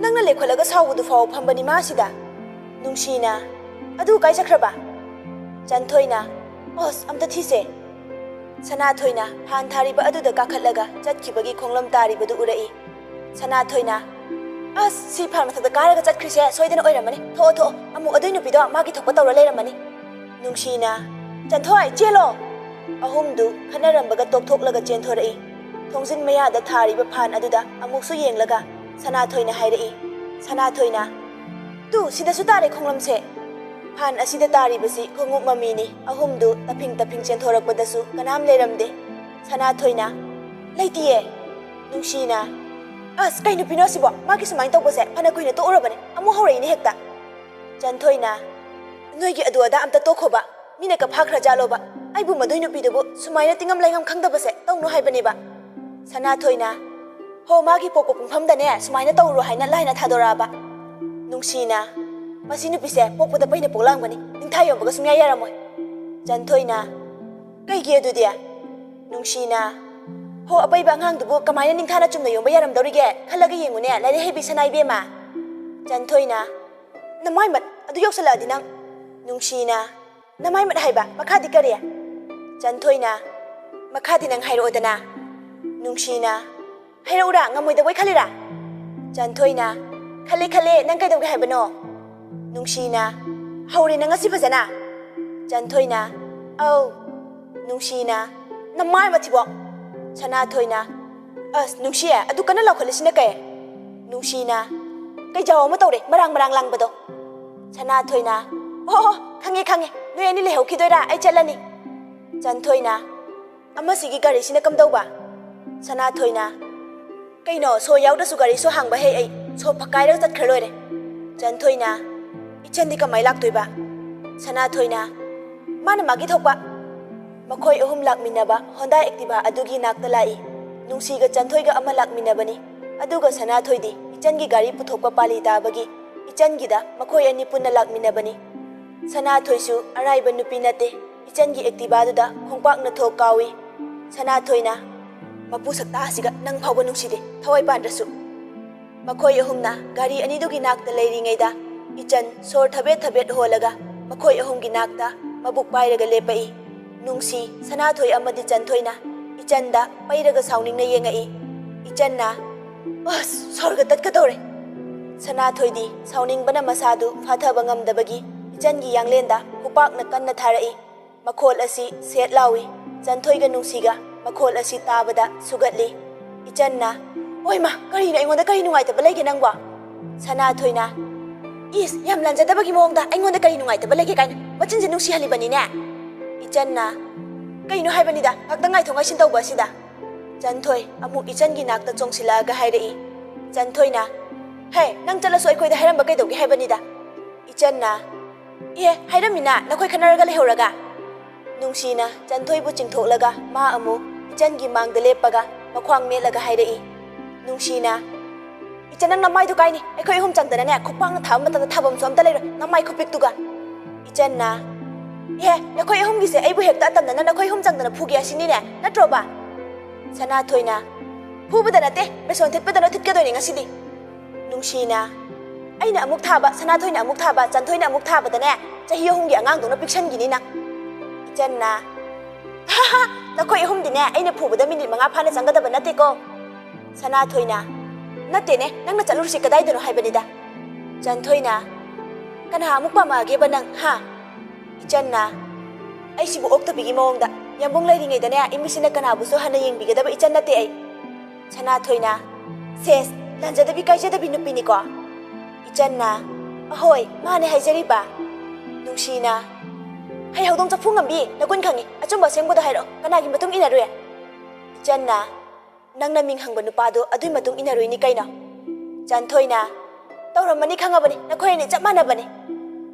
ꯅꯪꯅ ꯂꯦꯞꯈꯠꯂꯒ ꯁꯥꯎꯕꯗꯨ ꯐꯥꯎꯕ ꯐꯝꯕꯅꯤ ꯃꯥꯁꯤꯗ ꯅꯨꯡꯁꯤꯅ ꯑꯗꯨ ꯀꯥꯏ ꯆꯠꯈ꯭ꯔꯕ ꯆꯟꯊꯣꯏꯅ ꯑꯁ ꯑꯝꯇ ꯊꯤꯁꯦ ꯁꯅꯥꯊꯣꯏꯅ ꯐꯥꯟ ꯊꯥꯔꯤꯕ ꯑꯗꯨꯗ ꯀꯥꯈꯠꯂꯒ ꯆꯠꯈꯤꯕꯒꯤ ꯈꯣꯡꯂꯝ ꯇꯥꯔꯤꯕꯗꯨ ꯎꯔꯛꯏ ꯁꯅꯥꯊꯣꯏꯅ ꯑꯁ ꯁꯤ ꯐꯥꯟ ꯃꯊꯛꯇ ꯀꯥꯔꯒ ꯆꯠꯈ꯭ꯔꯤꯁꯦ ꯁꯣꯏꯗꯅ ꯑꯣꯏꯔꯝꯃꯅꯤ ꯊꯣꯛꯑꯣ ꯑꯃꯨꯛ ꯑꯗꯨꯏ ꯅꯨꯄꯤꯗꯣ ꯃꯥꯒꯤ ꯊꯣꯛꯄ ꯇꯧꯔ ꯂꯩꯔꯝꯃꯅꯤ ꯅꯨꯡꯁꯤꯅ ꯆꯟꯊꯣꯏ ꯆꯦꯜꯂꯣ ꯑꯍꯨꯝꯗꯨ ꯈꯠꯅꯔꯝꯕꯒ ꯇꯣꯛꯊꯣꯛꯂꯒ ꯆꯦꯟꯊꯣꯔꯛꯏ ꯊꯣꯡꯖꯤꯟ ꯃꯌꯥꯗ ꯊꯥꯔꯤꯕ ꯐꯥꯟ ꯑꯗꯨꯗ ꯑꯃꯨꯛꯁꯨ ꯌꯦꯡꯂꯒ ꯁꯅꯥꯊꯣꯏꯅ ꯍꯥꯏꯔꯛꯏ ꯁꯅꯥꯊꯣꯏꯅ ꯇꯨ ꯁꯤꯗꯁꯨ ꯇꯥꯔꯦ ꯈꯣꯡꯂꯝꯁꯦ ꯐꯥꯟ ꯑꯁꯤꯗ ꯇꯥꯔꯤꯕꯁꯤ ꯈꯣꯡꯎꯞ ꯃꯃꯤꯅꯤ ꯑꯍꯨꯝꯗꯨ ꯇꯐꯤꯡ ꯆꯦꯟꯊꯣꯔꯛꯄꯗꯁꯨ ꯀꯅꯥꯝ ꯂꯩꯔꯝꯗꯦ ꯁꯅꯥꯊꯣꯏꯅ ꯂꯩꯇꯤꯌꯦ ꯅꯨꯡꯁꯤꯅ ꯑꯁ ꯀꯩ ꯅꯨꯄꯤꯅꯣ ꯁꯤꯕꯣ ꯃꯥꯒꯤ ꯁꯨꯃꯥꯏꯅ ꯇꯧꯕꯁꯦ ꯐꯅ ꯀꯨꯏꯅ ꯇꯣꯛꯎꯔꯕꯅꯦ ꯑꯃꯨꯛ ꯍꯧꯔꯛꯏꯅꯦ ꯍꯦꯛꯇ ꯆꯟꯊꯣꯏꯅ ꯅꯣꯏꯒꯤ ꯑꯗꯨ ꯑꯗꯥ ꯑꯝꯇ ꯇꯣꯛꯈꯣꯕ ꯃꯤꯅ ꯀꯐꯥꯈ꯭ꯔꯖꯥꯠꯂꯣꯕ ꯑꯩꯕꯨ ꯃꯗꯨꯏ ꯅꯨꯄꯤꯗꯨꯕꯨ ꯁꯨꯃꯥꯏꯅ ꯇꯤꯡꯉꯝ ꯂꯩꯉꯝ ꯈꯪꯗꯕꯁꯦ ꯇꯧꯅꯨ ꯍꯥꯏꯕꯅꯦꯕ ꯁꯅꯥꯊꯣꯏꯅ ꯍꯣ ꯃꯥꯒꯤ ꯄꯣꯛꯄ ꯄꯨꯡꯐꯝꯗꯅꯦ ꯁꯨꯃꯥꯏꯅ ꯇꯧꯔꯨ ꯍꯥꯏꯅ ꯂꯥꯏꯅ ꯊꯥꯗꯣꯔꯛꯑꯕ ꯅꯨꯡꯁꯤꯅ ꯃꯁꯤ ꯅꯨꯄꯤꯁꯦ ꯄꯣꯛꯄꯗ ꯄꯩꯅ ꯄꯣꯛꯂꯝꯒꯅꯤ ꯅꯤꯡꯊꯥ ꯌꯣꯟꯕꯒ ꯁꯨꯡꯌꯥ ꯌꯥꯔꯝꯃꯣꯏ ꯆꯟꯊꯣꯏꯅ ꯀꯩꯒꯤ ꯑꯗꯨꯗꯤ ꯅꯨꯡꯁꯤꯅ ꯍꯣ ꯑꯄꯩꯕ ꯑꯉꯥꯡꯗꯨꯕꯨ ꯀꯃꯥꯏꯅ ꯅꯤꯡꯊꯥꯅ ꯆꯨꯝꯅ ꯌꯣꯟꯕ ꯌꯥꯔꯝꯗꯧꯔꯤꯒꯦ ꯈꯜꯂꯒ ꯌꯦꯡꯉꯨꯅꯦ ꯂꯥꯏꯔꯤꯛ ꯍꯩꯕꯤ ꯁꯅꯥ ꯏꯕꯦꯝꯃ ꯆꯟꯊꯣꯏꯅ ꯅꯃꯥꯏꯃꯠ ꯑꯗꯨ ꯌꯧꯁꯜꯂꯛꯑꯗꯤ ꯅꯪ ꯅꯨꯡꯁꯤꯅ ꯅꯃꯥꯏꯃꯠ ꯍꯥꯏꯕ ꯃꯈꯥꯗꯤ ꯀꯔꯤ ꯆꯟꯊꯣꯏꯅ ꯃꯈꯥꯗꯤ ꯅꯪ ꯍꯥꯏꯔꯛꯑꯣꯗꯅ ꯅꯨꯡꯁꯤꯅ ꯍꯥꯏꯔꯛꯎꯔꯥ ꯉꯝꯃꯣꯏꯗꯕꯣꯏ ꯈꯜꯂꯤꯔꯥ ꯆꯟꯊꯣꯏꯅ ꯈꯜꯂꯦ ꯅꯪ ꯀꯩꯗꯧꯒꯦ ꯍꯥꯏꯕꯅꯣ ꯅꯨꯡꯁꯤꯅ ꯍꯧꯔꯦ ꯅꯪ ꯉꯁꯤ ꯐꯖꯅ ꯆꯟꯊꯣꯏꯅ ꯑꯧ ꯅꯨꯡꯁꯤꯅ ꯅꯃꯥꯏ ꯃꯊꯤꯕꯣ ꯁꯅꯥꯊꯣꯏꯅ ꯑꯁ ꯅꯨꯡꯁꯤꯌꯦ ꯑꯗꯨ ꯀꯟꯅ ꯂꯥꯎꯈꯠꯂꯤꯁꯤꯅ ꯀꯩ ꯅꯨꯡꯁꯤꯅ ꯀꯩꯖꯥꯎ ꯑꯃ ꯇꯧꯔꯦ ꯃꯔꯥꯡ ꯂꯥꯡꯕꯗꯣ ꯁꯅꯥꯊꯣꯏꯅ ꯑꯣ ꯈꯪꯉꯦ ꯅꯣꯏ ꯑꯅꯤ ꯂꯩꯍꯧꯈꯤꯗꯣꯏꯔꯥ ꯑꯩ ꯆꯠꯂꯅꯤ ꯆꯟꯊꯣꯏꯅ ꯑꯃꯁꯤꯒꯤ ꯒꯥꯔꯤꯁꯤꯅ ꯀꯝꯗꯧꯕ ꯁꯅꯥꯊꯣꯏꯅ ꯀꯩꯅꯣ ꯁꯣ ꯌꯥꯎꯗ꯭ꯔꯁꯨ ꯒꯥꯔꯤ ꯁꯣ ꯍꯥꯡꯕ ꯍꯩ ꯑꯩ ꯁꯣ ꯐꯛꯀꯥꯏꯔꯒ ꯆꯠꯈ꯭ꯔ ꯂꯣꯏꯔꯦ ꯆꯟꯊꯣꯏꯅ ꯏꯆꯟꯗꯤ ꯀꯃꯥꯏ ꯂꯥꯛꯇꯣꯏꯕ ꯁꯅꯥꯊꯣꯏꯅ ꯃꯥꯅ ꯃꯥꯒꯤ ꯊꯣꯛꯄ ꯃꯈꯣꯏ ꯑꯍꯨꯝ ꯂꯥꯛꯃꯤꯟꯅꯕ ꯍꯣꯟꯗꯥ ꯑꯦꯛꯇꯤꯚꯥ ꯑꯗꯨꯒꯤ ꯅꯥꯛꯇ ꯂꯥꯛꯏ ꯅꯨꯡꯁꯤꯒ ꯆꯟꯊꯣꯏꯒ ꯑꯃ ꯂꯥꯛꯃꯤꯟꯅꯕꯅꯤ ꯑꯗꯨꯒ ꯁꯅꯥꯊꯣꯏꯗꯤ ꯏꯆꯟꯒꯤ ꯒꯥꯔꯤ ꯄꯨꯊꯣꯛꯄ ꯄꯥꯂꯤ ꯇꯥꯕꯒꯤ ꯏꯆꯟꯒꯤꯗ ꯃꯈꯣꯏ ꯑꯅꯤ ꯄꯨꯟꯅ ꯂꯥꯛꯃꯤꯟꯅꯕꯅꯤ ꯁꯅꯥꯊꯣꯏꯁꯨ ꯑꯔꯥꯏꯕ ꯅꯨꯄꯤ ꯅꯠꯇꯦ ꯏꯆꯟꯒꯤ ꯑꯦꯛꯇꯤꯚꯥꯗꯨꯗ ꯈꯣꯡꯄꯥꯛꯅ ꯊꯣꯛ ꯀꯥꯎꯏ ꯁꯅꯥꯊꯣꯏꯅ ꯃꯄꯨ ꯁꯛꯇꯥ ꯑꯁꯤꯒ ꯅꯪ ꯐꯥꯎꯕ ꯅꯨꯡꯁꯤꯗꯦ ꯊꯋꯥꯏ ꯄꯥꯟꯗ꯭ꯔꯁꯨ ꯃꯈꯣꯏ ꯑꯍꯨꯝꯅ ꯒꯥꯔꯤ ꯑꯅꯤꯗꯨꯒꯤ ꯅꯥꯛꯇ ꯂꯩꯔꯤꯉꯩꯗ ꯏꯆꯟ ꯁꯣꯔ ꯊꯕꯦꯠ ꯍꯣꯜꯂꯒ ꯃꯈꯣꯏ ꯑꯍꯨꯝꯒꯤ ꯅꯥꯛꯇ ꯃꯕꯨꯛ ꯄꯥꯏꯔꯒ ꯂꯦꯞꯄꯛꯏ ꯅꯨꯡꯁꯤ ꯁꯅꯥꯊꯣꯏ ꯑꯃꯗꯤ ꯆꯟꯊꯣꯏꯅ ꯏꯆꯟꯗ ꯄꯩꯔꯒ ꯁꯥꯎꯅꯤꯡꯅ ꯌꯦꯡꯉꯛꯏ ꯏꯆꯟꯅ ꯑꯁ ꯁꯣꯔꯒ ꯇꯠꯀꯗꯧꯔꯦ ꯁꯅꯥꯊꯣꯏꯗꯤ ꯁꯥꯎꯅꯤꯡꯕꯅ ꯃꯁꯥꯗꯨ ꯐꯥꯊꯕ ꯉꯝꯗꯕꯒꯤ ꯏꯆꯟꯒꯤ ꯌꯥꯡꯂꯦꯟꯗ ꯈꯨꯄꯥꯛꯅ ꯀꯟꯅ ꯊꯥꯔꯛꯏ ꯃꯈꯣꯜ ꯑꯁꯤ ꯁꯦꯠ ꯂꯥꯎꯏ ꯆꯟꯊꯣꯏꯒ ꯅꯨꯡꯁꯤꯒ ꯃꯈꯣꯜ ꯑꯁꯤ ꯇꯥꯕꯗ ꯁꯨꯒꯠꯂꯤ ꯏꯆꯟꯅ ꯑꯣꯏꯃ ꯀꯔꯤꯅꯣ ꯑꯩꯉꯣꯟꯗ ꯀꯔꯤ ꯅꯨꯡꯉꯥꯏꯇꯕ ꯂꯩꯒꯦ ꯅꯪꯕꯣ ꯁꯅꯥꯊꯣꯏꯅ ꯏꯁ ꯌꯥꯝ ꯂꯥꯟꯖꯗꯕꯒꯤ ꯃꯑꯣꯡꯗ ꯑꯩꯉꯣꯟꯗ ꯀꯔꯤ ꯅꯨꯡꯉꯥꯏꯇꯕ ꯂꯩꯒꯦ ꯀꯥꯏꯅ ꯃꯆꯤꯟꯁꯦ ꯅꯨꯡꯁꯤꯍꯜꯂꯤꯕꯅꯤꯅꯦ ꯏꯆꯟꯅ ꯀꯩꯅꯣ ꯍꯥꯏꯕꯅꯤꯗ ꯉꯥꯛꯇꯪ ꯉꯥꯏꯊꯣꯛ ꯉꯥꯏꯁꯤꯟ ꯇꯧꯕ ꯑꯁꯤꯗ ꯆꯟꯊꯣꯏ ꯑꯃꯨꯛ ꯏꯆꯟꯒꯤ ꯅꯥꯛꯇ ꯆꯣꯡꯁꯤꯜꯂꯛꯑꯒ ꯍꯥꯏꯔꯛꯏ ꯆꯟꯊꯣꯏꯅ ꯍꯦ ꯅꯪ ꯆꯠꯂꯁꯨ ꯑꯩꯈꯣꯏꯗ ꯍꯥꯏꯔꯝꯕ ꯀꯩꯗꯧꯒꯦ ꯍꯥꯏꯕꯅꯤꯗ ꯏꯆꯟꯅ ꯍꯥꯏꯔꯝꯃꯤꯅ ꯅꯈꯣꯏ ꯈꯟꯅꯔꯒ ꯂꯩꯍꯧꯔꯒ ꯅꯨꯡꯁꯤꯅ ꯆꯟꯊꯣꯏꯕꯨ ꯆꯤꯡꯊꯣꯛꯂꯒ ꯃꯥ ꯑꯃꯨꯛ ꯏꯆꯟꯒꯤ ꯃꯥꯡꯗ ꯂꯦꯞꯄꯒ ꯃꯈ꯭ꯋꯥꯡ ꯃꯦꯠꯂꯒ ꯍꯥꯏꯔꯛꯏ ꯅꯨꯡꯁꯤꯅ ꯏꯆꯟ ꯅꯪ ꯅꯃꯥꯏꯗꯨ ꯀꯥꯏꯅꯤ ꯑꯩꯈꯣꯏ ꯑꯍꯨꯝ ꯆꯪꯗꯅꯅꯦ ꯈꯨꯄꯥꯛꯅ ꯊꯥꯕ ꯃꯇꯝꯗ ꯊꯥꯐꯝꯁꯨ ꯑꯝꯇ ꯂꯩꯔꯣꯏ ꯅꯃꯥꯏ ꯈꯨꯄꯤꯛꯇꯨꯒ ꯏꯆꯟꯅ ꯅꯈꯣꯏ ꯑꯍꯨꯝꯒꯤꯁꯦ ꯑꯩꯕꯨ ꯍꯦꯛꯇ ꯑꯇꯝꯅꯅ ꯅꯈꯣꯏ ꯑꯍꯨꯝ ꯆꯪꯗꯅ ꯐꯨꯒꯦ ꯑꯁꯤꯅꯤꯅꯦ ꯅꯠꯇ꯭ꯔꯣꯕ ꯁꯅꯥꯊꯣꯏꯅ ꯐꯨꯕꯗ ꯅꯠꯇꯦ ꯕꯦꯁꯣꯟ ꯊꯤꯠꯄꯗꯅ ꯊꯤꯠꯀꯗꯣꯏꯅꯤ ꯉꯁꯤꯗꯤ ꯅꯨꯡꯁꯤꯅ ꯑꯩꯅ ꯑꯃꯨꯛ ꯊꯥꯕ ꯁꯅꯥꯊꯣꯏꯅ ꯑꯃꯨꯛ ꯊꯥꯕ ꯆꯟꯊꯣꯏꯅ ꯑꯃꯨꯛ ꯊꯥꯕꯗꯅꯦ ꯆꯍꯤ 3ꯒꯤ ꯑꯉꯥꯡꯗꯧꯅ ꯄꯤꯛꯁꯟꯈꯤꯅꯤ ꯅꯪ ꯏꯆꯟꯅ ꯅꯈꯣꯏ ꯑꯍꯨꯝꯗꯤꯅꯦ ꯑꯩꯅ ꯐꯨꯕꯗ ꯃꯤꯅꯤꯠ 5 ꯐꯥꯅ ꯆꯪꯒꯗꯕ ꯅꯠꯇꯦꯀꯣ ꯁꯅꯥꯊꯣꯏꯅ ꯅꯠꯇꯦꯅꯦ ꯅꯪꯅ ꯆꯠꯂꯨꯔꯤꯁꯤ ꯀꯗꯥꯏꯗꯅꯣ ꯍꯥꯏꯕꯅꯤꯗ ꯆꯟꯊꯣꯏꯅ ꯀꯅꯥ ꯑꯃꯨꯛ ꯄꯥꯝꯃꯛꯑꯒꯦꯕ ꯅꯪ ꯏꯆꯟꯅ ꯑꯩꯁꯤꯕꯨ ꯑꯣꯛꯇꯕꯤꯒꯤ ꯃꯑꯣꯡꯗ ꯌꯥꯝꯕꯨꯡ ꯂꯩꯔꯤꯉꯩꯗꯅꯦ ꯏꯃꯤꯁꯤꯅ ꯀꯅꯥꯕꯨꯁꯨ ꯍꯟꯅ ꯌꯦꯡꯕꯤꯒꯗꯕ ꯏꯆꯟ ꯅꯠꯇꯦ ꯑꯩ ꯁꯅꯥꯊꯣꯏꯅ ꯁꯦꯁ ꯂꯥꯟꯖꯗꯕꯤ ꯀꯥꯏꯖꯗꯕꯤ ꯅꯨꯄꯤꯅꯤꯀꯣ ꯏꯆꯟꯅ ꯑꯍꯣꯏ ꯃꯥꯅꯦ ꯍꯥꯏꯖꯔꯤꯕ ꯅꯨꯡꯁꯤꯅ ꯍꯩ ꯍꯧꯗꯣꯡ ꯆꯐꯨ ꯉꯝꯕꯤ ꯅꯒꯨꯟ ꯈꯪꯉꯤ ꯑꯆꯨꯝꯕ ꯑꯁꯦꯡꯕꯗꯣ ꯍꯥꯏꯔꯛꯑꯣ ꯀꯅꯥꯒꯤ ꯃꯇꯨꯡ ꯏꯟꯅꯔꯨꯏ ꯏꯆꯟꯅ ꯅꯪꯅ ꯃꯤꯡ ꯍꯪꯕ ꯅꯨꯄꯥꯗꯣ ꯑꯗꯨꯏ ꯃꯇꯨꯡ ꯏꯟꯅꯔꯨꯏꯅꯤ ꯀꯩꯅꯣ ꯆꯟꯊꯣꯏꯅ ꯇꯧꯔꯝꯃꯅꯤ ꯈꯪꯉꯕꯅꯤ ꯅꯈꯣꯏ ꯑꯅꯤ ꯆꯞ ꯃꯥꯟꯅꯕꯅꯤ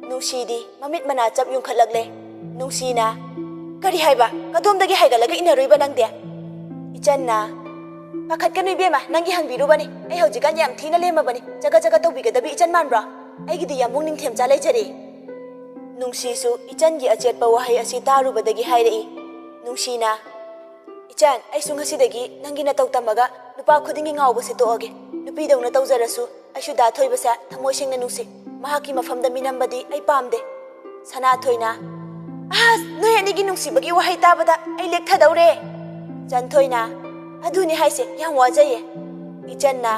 ꯅꯨꯡꯁꯤꯗꯤ ꯃꯃꯤꯠ ꯃꯅꯥ ꯆꯞ ꯌꯨꯡꯈꯠꯂꯛꯂꯦ ꯅꯨꯡꯁꯤꯅ ꯀꯔꯤ ꯍꯥꯏꯕ ꯀꯗꯣꯝꯗꯒꯤ ꯍꯥꯏꯒꯠꯂꯒ ꯏꯟꯅꯔꯨꯏꯕ ꯅꯪꯗꯤ ꯏꯆꯟꯅ ꯄꯥꯈꯠꯀꯅꯨ ꯏꯕꯦꯝꯃ ꯅꯪꯒꯤ ꯍꯪꯕꯤꯔꯨꯕꯅꯤ ꯑꯩ ꯍꯧꯖꯤꯛꯀꯥꯟ ꯌꯥꯝ ꯊꯤꯅ ꯂꯦꯝꯃꯕꯅꯤ ꯆꯒꯠ ꯇꯧꯕꯤꯒꯗꯕꯤ ꯏꯆꯟ ꯃꯥꯟꯕ꯭ꯔꯣ ꯑꯩꯒꯤꯗꯤ ꯌꯥꯝꯕꯨꯡ ꯅꯤꯡꯊꯦꯝꯆꯥ ꯂꯩꯖꯔꯤ ꯅꯨꯡꯁꯤꯁꯨ ꯏꯆꯟꯒꯤ ꯑꯆꯦꯠꯄ ꯋꯥꯍꯩ ꯑꯁꯤ ꯇꯥꯔꯨꯕꯗꯒꯤ ꯍꯥꯏꯔꯛꯏ ꯅꯨꯡꯁꯤꯅ ꯏꯆꯟ ꯑꯩꯁꯨ ꯉꯁꯤꯗꯒꯤ ꯅꯪꯒꯤ ꯅꯇꯧ ꯇꯝꯃꯒ ꯅꯨꯄꯥ ꯈꯨꯗꯤꯡꯒꯤ ꯉꯥꯎꯕꯁꯤ ꯇꯣꯛꯑꯒꯦ ꯅꯨꯄꯤꯗꯧꯅ ꯇꯧꯖꯔꯁꯨ ꯑꯩꯁꯨ ꯗꯥ ꯊꯣꯏꯕꯁꯦ ꯊꯃꯣꯏ ꯁꯦꯡꯅ ꯅꯨꯡꯁꯤ ꯃꯍꯥꯛꯀꯤ ꯃꯐꯝꯗ ꯃꯤꯅꯝꯕꯗꯤ ꯑꯩ ꯄꯥꯝꯗꯦ ꯁꯅꯥꯊꯣꯏꯅ ꯑꯁ ꯅꯣꯏ ꯑꯅꯤꯒꯤ ꯅꯨꯡꯁꯤꯕꯒꯤ ꯋꯥꯍꯩ ꯇꯥꯕꯗ ꯑꯩ ꯂꯦꯛꯊꯗꯧꯔꯦ ꯆꯟꯊꯣꯏꯅ ꯑꯗꯨꯅꯤ ꯍꯥꯏꯁꯦ ꯌꯥꯝ ꯋꯥꯖꯩꯌꯦ ꯏꯆꯟꯅ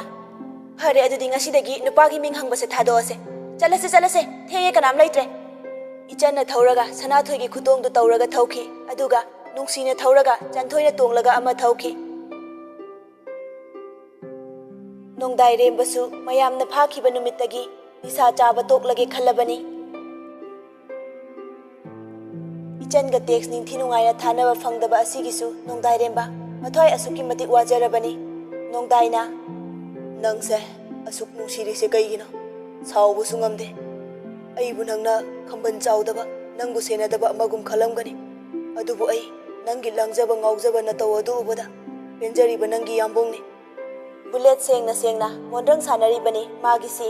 ꯐꯔꯦ ꯑꯗꯨꯗꯤ ꯉꯁꯤꯗꯒꯤ ꯅꯨꯄꯥꯒꯤ ꯃꯤꯡ ꯍꯪꯕꯁꯦ ꯊꯥꯗꯣꯛꯑꯁꯦ ꯆꯠꯂꯁꯦ ꯊꯦꯡꯉꯦ ꯀꯅꯥꯝ ꯂꯩꯇ꯭ꯔꯦ ꯏꯆꯟꯅ ꯊꯧꯔꯒ ꯁꯅꯥꯊꯣꯏꯒꯤ ꯈꯨꯇꯣꯡꯗꯨ ꯇꯧꯔꯒ ꯊꯧꯈꯤ ꯑꯗꯨꯒ ꯅꯨꯡꯁꯤꯅ ꯊꯧꯔꯒ ꯆꯟꯊꯣꯏꯅ ꯇꯣꯡꯂꯒ ꯑꯃ ꯊꯧꯈꯤ ꯅꯣꯡꯗꯥꯏꯔꯦꯝꯕꯁꯨ ꯃꯌꯥꯝꯅ ꯐꯥꯈꯤꯕ ꯅꯨꯃꯤꯠꯇꯒꯤ ꯅꯤꯁꯥ ꯆꯥꯕ ꯇꯣꯛꯂꯒꯦ ꯈꯜꯂꯕꯅꯤ ꯏꯆꯟꯒ ꯇꯦꯛꯁ ꯅꯤꯡꯊꯤ ꯅꯨꯡꯉꯥꯏꯅ ꯊꯥꯅꯕ ꯐꯪꯗꯕ ꯑꯁꯤꯒꯤꯁꯨ ꯅꯣꯡꯗꯥꯏꯔꯦꯝꯕ ꯃꯊ꯭ꯋꯥꯏ ꯑꯁꯨꯛꯀꯤ ꯃꯇꯤꯛ ꯋꯥꯖꯔꯕꯅꯤ꯫ ꯅꯣꯡꯗꯥꯏꯅ ꯅꯪꯁꯦ ꯑꯁꯨꯛ ꯅꯨꯡꯁꯤꯔꯤꯁꯦ ꯀꯩꯒꯤꯅꯣ? ꯁꯥꯎꯕꯁꯨ ꯉꯝꯗꯦ꯫ ꯑꯩꯕꯨ ꯅꯪꯅ ꯈꯝꯕꯟ ꯆꯥꯎꯗꯕ, ꯅꯪꯕꯨ ꯁꯦꯟꯅꯗꯕ ꯑꯃꯒꯨꯝ ꯈꯜꯂꯝꯒꯅꯤ꯫ ꯑꯗꯨꯕꯨ ꯑꯩ ꯅꯪꯒꯤ ꯂꯪꯖꯕ ꯉꯥꯎꯖꯕ ꯅꯇꯧ ꯑꯗꯨ ꯎꯕꯗ ꯄꯦꯟꯖꯔꯤꯕ ꯅꯪꯒꯤ ꯌꯥꯝꯕꯨꯡꯅꯤ꯫ ꯕꯨꯂꯦꯠ ꯁꯦꯡꯅ ꯁꯦꯡꯅ ꯃꯣꯟꯗ꯭ꯔꯪ ꯁꯥꯟꯅꯔꯤꯕꯅꯤ ꯃꯥꯒꯤꯁꯤ꯫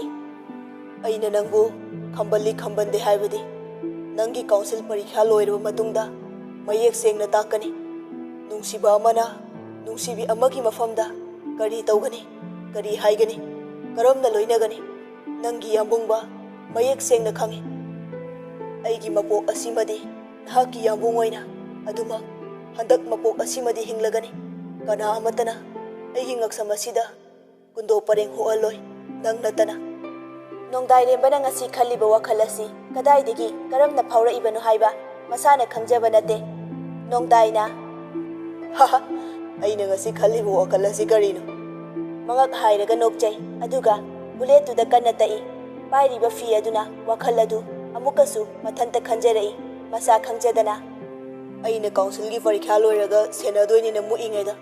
ꯑꯩꯅ ꯅꯪꯕꯨ ꯈꯝꯕꯜꯂꯤ ꯈꯝꯕꯟꯗꯦ ꯍꯥꯏꯕꯗꯤ ꯅꯪꯒꯤ ꯀꯥꯎꯟꯁꯤꯜ ꯄꯔꯤꯈ꯭ꯌꯥ ꯂꯣꯏꯔꯕ ꯃꯇꯨꯡꯗ ꯃꯌꯦꯛ ꯁꯦꯡꯅ ꯇꯥꯛꯀꯅꯤ꯫ ꯅꯨꯡꯁꯤꯕ ꯑꯃꯅ ꯅꯨꯡꯁꯤꯕꯤ ꯑꯃꯒꯤ ꯃꯐꯝꯗ ꯀꯔꯤ ꯇꯧꯒꯅꯤ, ꯀꯔꯤ ꯍꯥꯏꯒꯅꯤ, ꯀꯔꯝꯅ ꯂꯣꯏꯅꯒꯅꯤ, ꯅꯪꯒꯤ ꯌꯥꯝꯕꯨꯡꯕ ꯃꯌꯦꯛ ꯁꯦꯡꯅ ꯈꯪꯏ꯫ ꯑꯩꯒꯤ ꯃꯄꯣꯛ ꯑꯁꯤꯃꯗꯤ ꯅꯍꯥꯛꯀꯤ ꯌꯥꯝꯕꯨꯡ ꯑꯣꯏꯅ ꯑꯗꯨꯃꯛ ꯍꯟꯗꯛ ꯃꯄꯣꯛ ꯑꯁꯤꯃꯗꯤ ꯍꯤꯡꯂꯒꯅꯤ꯫ ꯀꯅꯥ ꯑꯃꯠꯇꯅ ꯑꯩꯒꯤ ꯉꯛꯁꯝ ꯑꯁꯤꯗ ꯀꯨꯟꯗꯣ ꯄꯔꯦꯡ ꯍꯣꯛꯍꯜꯂꯣꯏ, ꯅꯪ ꯅꯠꯇꯅ꯫ ꯅꯣꯡꯗꯥꯏꯔꯦꯝꯕꯅ ꯉꯁꯤ ꯈꯜꯂꯤꯕ ꯋꯥꯈꯜ ꯑꯁꯤ ꯀꯗꯥꯏꯗꯒꯤ ꯀꯔꯝꯅ ꯐꯥꯎꯔꯛꯏꯕꯅꯣ ꯍꯥꯏꯕ ꯃꯁꯥꯅ ꯈꯪꯖꯕ ꯅꯠꯇꯦ꯫ ꯅꯣꯡꯗꯥꯏꯅ ꯍꯥꯍꯥ, ꯑꯩꯅ ꯉꯁꯤ ꯈꯜꯂꯤꯕ ꯋꯥꯈꯜ ꯑꯁꯤ ꯀꯔꯤꯅꯣ? ꯃꯉꯛ ꯍꯥꯏꯔꯒ ꯅꯣꯛꯆꯩ, ꯑꯗꯨꯒ ꯕꯨꯂꯦꯠꯇꯨꯗ ꯀꯟꯅ ꯇꯛꯏ꯫ ꯄꯥꯏꯔꯤꯕ ꯐꯤ ꯑꯗꯨꯅ ꯋꯥꯈꯜ ꯑꯗꯨ ꯑꯃꯨꯛꯀꯁꯨ ꯃꯊꯟꯇ ꯈꯟꯖꯔꯛꯏ, ꯃꯁꯥ ꯈꯪꯖꯗꯅ꯫ ꯑꯩꯅ ꯀꯥꯎꯟꯁꯤꯜꯒꯤ ꯄꯔꯤꯈ꯭ꯌꯥ ꯂꯣꯏꯔꯒ ꯁꯦꯟꯅꯗꯣꯏꯅꯤꯅ ꯃꯨꯛꯏꯉꯩꯗ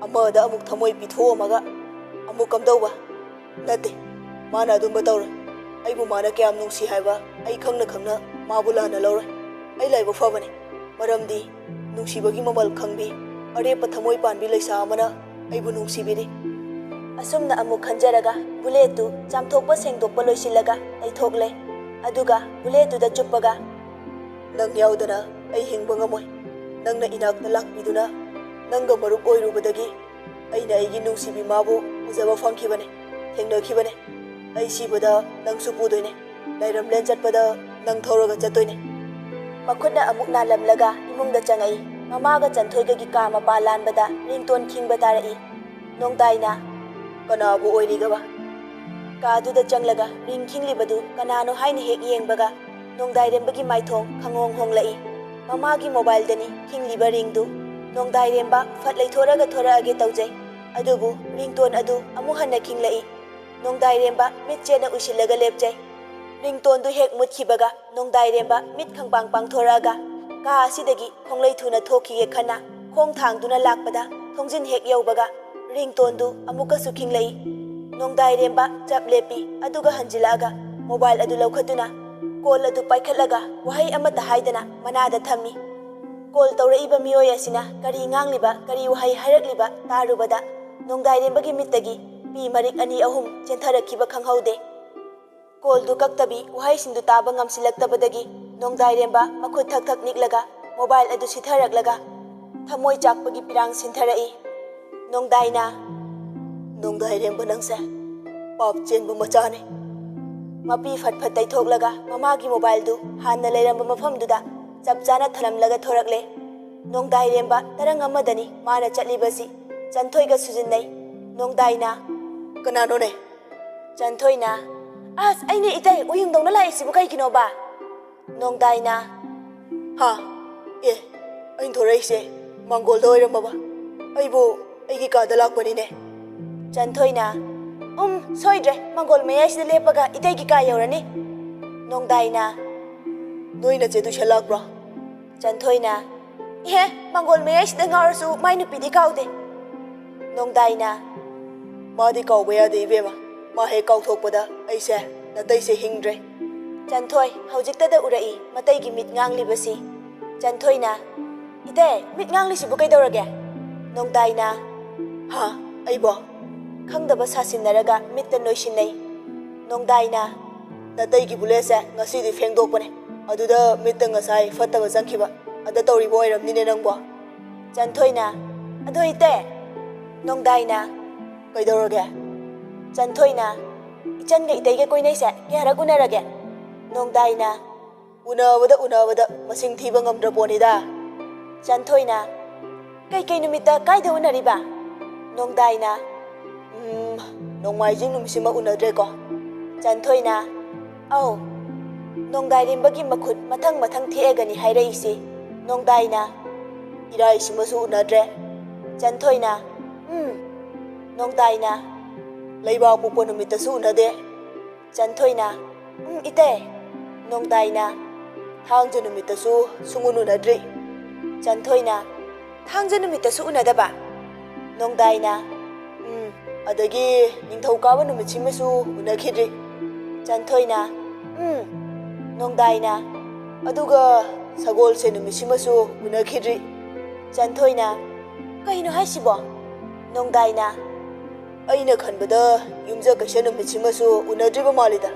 ꯑꯃꯗ ꯑꯃꯨꯛ ꯊꯃꯣꯏ ꯄꯤꯊꯣꯛꯑꯝꯃꯒ ꯑꯃꯨꯛ ꯀꯝꯗꯧꯕ? ꯅꯠꯇꯦ, ꯃꯥꯅ ꯑꯗꯨꯝꯕ ꯇꯧꯔꯣꯏ꯫ ꯑꯩꯕꯨ ꯃꯥꯅ ꯀꯌꯥꯝ ꯅꯨꯡꯁꯤ ꯍꯥꯏꯕ ꯑꯩ ꯈꯪꯅ ꯈꯪꯅ ꯃꯥꯕꯨ ꯂꯥꯟꯅ ꯂꯧꯔꯣꯏ꯫ ꯑꯩ ꯂꯥꯏꯕꯛ ꯐꯕꯅꯤ, ꯃꯔꯝꯗꯤ ꯅꯨꯡꯁꯤꯕꯒꯤ ꯃꯃꯜ ꯈꯪꯕꯤ ꯑꯔꯦꯞꯄ ꯊꯃꯣꯏ ꯄꯥꯟꯕꯤ ꯂꯩꯁꯥ ꯑꯃꯅ ꯑꯩꯕꯨ ꯅꯨꯡꯁꯤꯕꯤꯔꯤ꯫ ꯑꯁꯨꯝꯅ ꯑꯃꯨꯛ ꯈꯟꯖꯔꯒ ꯕꯨꯂꯦꯠꯇꯨ ꯆꯥꯝꯊꯣꯛꯄ ꯁꯦꯡꯗꯣꯛꯄ ꯂꯣꯏꯁꯤꯜꯂꯒ ꯂꯩꯊꯣꯛꯂꯦ꯫ ꯑꯗꯨꯒ ꯕꯨꯂꯦꯠꯇꯨꯗ ꯆꯨꯞꯄꯒ ꯅꯪ ꯌꯥꯎꯗꯅ ꯑꯩ ꯍꯤꯡꯕ ꯉꯝꯃꯣꯏ꯫ ꯅꯪꯅ ꯏꯅꯥꯛꯇ ꯂꯥꯛꯄꯤꯗꯨꯅ ꯅꯪꯒ ꯃꯔꯨꯞ ꯑꯣꯏꯔꯨꯕꯗꯒꯤ ꯑꯩꯅ ꯑꯩꯒꯤ ꯅꯨꯡꯁꯤꯕꯤ ꯃꯥꯕꯨ ꯎꯖꯕ ꯐꯪꯈꯤꯕꯅꯦ, ꯊꯦꯡꯅꯈꯤꯕꯅꯦ꯫ ꯑꯩ ꯁꯤꯕꯗ ꯅꯪꯁꯨ ꯄꯨꯗꯣꯏꯅꯦ, ꯂꯩꯔꯝꯂꯦꯟ ꯆꯠꯄꯗ ꯅꯪ ꯊꯧꯔꯒ ꯆꯠꯇꯣꯏꯅꯦ꯫ ꯃꯈꯨꯠꯅ ꯑꯃꯨꯛ ꯅꯥꯜꯂꯝꯂꯒ ꯏꯃꯨꯡꯗ ꯆꯪꯉꯛꯏ꯫ ꯃꯃꯥꯒ ꯆꯟꯊꯣꯏꯒꯒꯤ ꯀꯥ ꯃꯄꯥ ꯂꯥꯟꯕꯗ ꯔꯤꯡꯇꯣꯟ ꯈꯤꯡꯕ ꯇꯥꯔꯛꯏ꯫ ꯅꯣꯡꯗꯥꯏꯅ ꯀꯅꯥꯕꯨ ꯑꯣꯏꯔꯤꯒꯕ? ꯀꯥꯗꯨꯗ ꯆꯪꯂꯒ ꯔꯤꯡ ꯈꯤꯡꯂꯤꯕꯗꯨ ꯀꯅꯥꯅꯣ ꯍꯥꯏꯅ ꯍꯦꯛ ꯌꯦꯡꯕꯒ ꯅꯣꯡꯗꯥꯏꯔꯦꯝꯕꯒꯤ ꯃꯥꯏꯊꯣꯡ ꯈꯪꯍꯣꯡ ꯍꯣꯡꯂꯛꯏ꯫ ꯃꯃꯥꯒꯤ ꯃꯣꯕꯥꯏꯜꯗꯅꯤ ꯈꯤꯡꯂꯤꯕ ꯔꯤꯡꯗꯨ꯫ ꯅꯣꯡꯗꯥꯏꯔꯦꯝꯕ ꯐꯠ ꯂꯩꯊꯣꯔꯒ ꯊꯣꯔꯛꯑꯒꯦ ꯇꯧꯖꯩ, ꯑꯗꯨꯕꯨ ꯔꯤꯡꯇꯣꯟ ꯑꯗꯨ ꯑꯃꯨꯛ ꯍꯟꯅ ꯈꯤꯡꯂꯛꯏ꯫ ꯅꯣꯡꯗꯥꯏꯔꯦꯝꯕ ꯃꯤꯠ ꯆꯦꯠꯅ ꯎꯏꯁꯤꯜꯂꯒ ꯂꯦꯞꯆꯩ꯫ ꯔꯤꯡꯇꯣꯟꯗꯨ ꯍꯦꯛ ꯃꯨꯠꯈꯤꯕꯒ ꯅꯣꯡꯗꯥꯏꯔꯦꯝꯕ ꯃꯤꯠ ꯈꯪꯄꯥꯡ ꯄꯥꯡꯊꯣꯔꯛꯑꯒ ꯀꯥ ꯑꯁꯤꯗꯒꯤ ꯈꯣꯡꯂꯩ ꯊꯨꯅ ꯊꯣꯛꯈꯤꯒꯦ ꯈꯟꯅ ꯈꯣꯡ ꯊꯥꯡꯗꯨꯅ ꯂꯥꯛꯄꯗ ꯊꯣꯡꯖꯤꯟ ꯍꯦꯛ ꯌꯧꯕꯒ ꯔꯤꯡꯇꯣꯟꯗꯨ ꯑꯃꯨꯛꯀꯁꯨ ꯈꯤꯡꯂꯛꯏ꯫ ꯅꯣꯡꯗꯥꯏꯔꯦꯝꯕ ꯆꯞ ꯂꯦꯞꯄꯤ, ꯑꯗꯨꯒ ꯍꯟꯖꯤꯜꯂꯛꯑꯒ ꯃꯣꯕꯥꯏꯜ ꯑꯗꯨ ꯂꯧꯈꯠꯇꯨꯅ ꯀꯣꯜ ꯑꯗꯨ ꯄꯥꯏꯈꯠꯂꯒ ꯋꯥꯍꯩ ꯑꯃꯠꯇ ꯍꯥꯏꯗꯅ ꯃꯅꯥꯗ ꯊꯝꯃꯤ꯫ ꯀꯣꯜ ꯇꯧꯔꯛꯏꯕ ꯃꯤꯑꯣꯏ ꯑꯁꯤꯅ ꯀꯔꯤ ꯉꯥꯡꯂꯤꯕ, ꯀꯔꯤ ꯋꯥꯍꯩ ꯍꯥꯏꯔꯛꯂꯤꯕ ꯇꯥꯔꯨꯕꯗ ꯅꯣꯡꯗꯥꯏꯔꯦꯝꯕꯒꯤ ꯃꯤꯠꯇꯒꯤ ꯄꯤ ꯃꯔꯤꯛ ꯑꯅꯤ ꯑꯍꯨꯝ ꯆꯦꯟꯊꯔꯛꯈꯤꯕ ꯈꯪꯍꯧꯗꯦ꯫ ꯀꯣꯜꯗꯨ ꯀꯛꯇꯕꯤ ꯋꯥꯍꯩꯁꯤꯡꯗꯨ ꯇꯥꯕ ꯉꯝꯁꯤꯜꯂꯛꯇꯕꯗꯒꯤ ꯅꯣꯡꯗꯥꯏꯔꯦꯝꯕ ꯃꯈꯨꯠ ꯊꯛ ꯊꯛ ꯅꯤꯛꯂꯒ ꯃꯣꯕꯥꯏꯜ ꯑꯗꯨ ꯁꯤꯊꯔꯛꯂꯒ ꯊꯃꯣꯏ ꯆꯥꯛꯄꯒꯤ ꯄꯤꯔꯥꯡ ꯁꯤꯟꯊꯔꯛꯏ꯫ ꯅꯣꯡꯗꯥꯏꯅ ꯅꯣꯡꯗꯥꯏꯔꯦꯝꯕ ꯅꯪꯁꯦ ꯄꯥꯞ ꯆꯦꯟꯕ ꯃꯆꯥꯅꯤ꯫ ꯃꯄꯤ ꯐꯠ ꯐꯠ ꯇꯩꯊꯣꯛꯂꯒ ꯃꯃꯥꯒꯤ ꯃꯣꯕꯥꯏꯜꯗꯨ ꯍꯥꯟꯅ ꯂꯩꯔꯝꯕ ꯃꯐꯝꯗꯨꯗ ꯆꯞ ꯆꯥꯅ ꯊꯅꯝꯂꯒ ꯊꯣꯔꯛꯂꯦ꯫ ꯅꯣꯡꯗꯥꯏꯔꯦꯝꯕ ꯇꯔꯪ ꯑꯃꯗꯅꯤ ꯃꯥꯅ ꯆꯠꯂꯤꯕꯁꯤ꯫ ꯆꯟꯊꯣꯏꯒ ꯁꯨꯖꯤꯟꯅꯩ꯫ ꯅꯣꯡꯗꯥꯏꯅ ꯀꯅꯥꯅꯣꯅꯦ? ꯆꯟꯊꯣꯏꯅ ꯑꯁ ꯑꯩꯅꯦ ꯏꯇꯩ, ꯎꯌꯨꯡꯗꯧꯅ ꯂꯥꯛꯏꯁꯤꯕꯨ ꯀꯩꯒꯤꯅꯣꯕ? ꯅꯣꯡꯗꯥꯏꯅ ꯍꯥ, ꯑꯦ, ꯑꯩꯅ ꯊꯣꯔꯛꯏꯁꯦ ꯃꯥꯡꯒꯣꯜꯗ ꯑꯣꯏꯔꯝꯃꯕ? ꯑꯩꯕꯨ ꯑꯩꯒꯤ ꯀꯥꯗ ꯂꯥꯛꯄꯅꯤꯅꯦ꯫ ꯆꯟꯊꯣꯏꯅ ꯁꯣꯏꯗ꯭ꯔꯦ, ꯃꯥꯡꯒꯣꯜ ꯃꯌꯥꯏꯁꯤꯗ ꯂꯦꯞꯄꯒ ꯏꯇꯩꯒꯤ ꯀꯥ ꯌꯧꯔꯅꯤ꯫ ꯅꯣꯡꯗꯥꯏꯅ ꯅꯣꯏ ꯅꯆꯦ ꯇꯨꯏꯁꯟ ꯂꯥꯛꯄ꯭ꯔꯣ? ꯆꯟꯊꯣꯏꯅ ꯏꯍꯦ, ꯃꯥꯡꯒꯣꯜ ꯃꯌꯥꯏꯁꯤꯗ ꯉꯥꯎꯔꯁꯨ ꯃꯥꯏ ꯅꯨꯄꯤꯗꯤ ꯀꯥꯎꯗꯦ꯫ ꯅꯣꯡꯗꯥꯏꯅ ꯃꯥꯗꯤ ꯀꯥꯎꯕ ꯌꯥꯗꯦ ꯏꯕꯦꯝꯃ, ꯃꯥ ꯍꯦꯛ ꯀꯥꯎꯊꯣꯛꯄꯗ ꯑꯩꯁꯦ ꯅꯇꯩꯁꯦ ꯍꯤꯡꯗ꯭ꯔꯦ꯫ ꯆꯟꯊꯣꯏ ꯍꯧꯖꯤꯛꯇꯗ ꯎꯔꯛꯏ ꯃꯇꯩꯒꯤ ꯃꯤꯠ ꯉꯥꯡꯂꯤꯕꯁꯤ꯫ ꯆꯟꯊꯣꯏꯅ ꯏꯇꯩ, ꯃꯤꯠ ꯉꯥꯡꯂꯤꯁꯤꯕꯨ ꯀꯩꯗꯧꯔꯒꯦ? ꯅꯣꯡꯗꯥꯏꯅ ꯍꯥ, ꯑꯩꯕꯣ? ꯈꯪꯗꯕ ꯁꯥꯁꯤꯟꯅꯔꯒ ꯃꯤꯠꯇ ꯅꯣꯏꯁꯤꯟꯅꯩ꯫ ꯅꯣꯡꯗꯥꯏꯅ ꯅꯇꯩꯒꯤ ꯕꯨꯂꯦꯠꯁꯦ ꯉꯁꯤꯗꯤ ꯐꯦꯡꯗꯣꯛꯄꯅꯦ, ꯑꯗꯨꯗ ꯃꯤꯠꯇ ꯉꯁꯥꯏ ꯐꯠꯇꯕ ꯆꯪꯈꯤꯕ, ꯑꯗ ꯇꯧꯔꯤꯕ ꯑꯣꯏꯔꯝꯅꯤꯅꯦ ꯅꯪꯕꯣ꯫ ꯆꯟꯊꯣꯏꯅ ꯑꯗꯣ ꯏꯇꯦ꯫ ꯅꯣꯡꯗꯥꯏꯅ ꯀꯩꯗꯧꯔꯒꯦ? ꯆꯟꯊꯣꯏꯅ ꯏꯆꯟꯒ ꯏꯇꯩꯒ ꯀꯣꯏꯅꯩꯁꯦ ꯀꯌꯥꯔꯛ ꯎꯅꯔꯒꯦ? ꯅꯣꯡꯗꯥꯏꯅ ꯎꯅꯕꯗ ꯃꯁꯤꯡ ꯊꯤꯕ ꯉꯝꯗ꯭ꯔ ꯄꯣꯠꯅꯤꯗ꯫ ꯆꯟꯊꯣꯏꯅ ꯀꯩꯀꯩ ꯅꯨꯃꯤꯠꯇ ꯀꯥꯏꯗ ꯎꯅꯔꯤꯕ? ꯅꯣꯡꯗꯥꯏꯅ ꯅꯣꯡꯃꯥꯏꯖꯤꯡ ꯅꯨꯃꯤꯠꯁꯤꯃ ꯎꯅꯗ꯭ꯔꯦꯀꯣ꯫ ꯆꯟꯊꯣꯏꯅ ꯑꯧ꯫ ꯅꯣꯡꯗꯥꯏꯔꯦꯝꯕꯒꯤ ꯃꯈꯨꯠ ꯃꯊꯪ ꯃꯊꯪ ꯊꯦꯛꯑꯒꯅꯤ ꯍꯥꯏꯔꯛꯏꯁꯤ꯫ ꯅꯣꯡꯗꯥꯏꯅ ꯏꯔꯥꯏꯁꯤꯃꯁꯨ ꯎꯅꯗ꯭ꯔꯦ꯫ ꯆꯟꯊꯣꯏꯅ ꯅꯣꯡꯗꯥꯏꯅ ꯂꯩꯕꯥꯛ ꯄꯣꯛꯄ ꯅꯨꯃꯤꯠꯇꯁꯨ ꯎꯅꯗꯦ꯫ ꯆꯟꯊꯣꯏꯅ ꯏꯇꯩ꯫ ꯅꯣꯡꯗꯥꯏꯅ ꯊꯥꯡꯖ ꯅꯨꯃꯤꯠꯇꯁꯨ ꯁꯨꯡꯎꯟ ꯎꯅꯗ꯭ꯔꯤ ꯆꯟꯊꯣꯏꯅ ꯊꯥꯡꯖ ꯅꯨꯃꯤꯠꯇꯁꯨ ꯎꯅꯗꯕ ꯅꯣꯡꯗꯥꯏꯅ ꯑꯗꯒꯤ ꯅꯤꯡꯊꯧꯀꯥꯕ ꯅꯨꯃꯤꯠꯁꯤꯃꯁꯨ ꯎꯅꯈꯤꯗ꯭ꯔꯤ ꯆꯟꯊꯣꯏꯅ ꯅꯣꯡꯗꯥꯏꯅ ꯑꯗꯨꯒ ꯁꯒꯣꯜꯁꯦꯟ ꯅꯨꯃꯤꯠꯁꯤꯃꯁꯨ ꯎꯅꯈꯤꯗ꯭ꯔꯤ ꯆꯟꯊꯣꯏꯅ ꯀꯩꯅꯣ ꯍꯥꯏꯁꯤꯕꯣ ꯅꯣꯡꯗꯥꯏꯅ ꯑꯩꯅ ꯈꯟꯕꯗ ꯌꯨꯝꯖꯀꯩꯁ ꯅꯨꯃꯤꯠꯁꯤꯃꯁꯨ ꯎꯅꯗ꯭ꯔꯤꯕ ꯃꯥꯜꯂꯤꯗ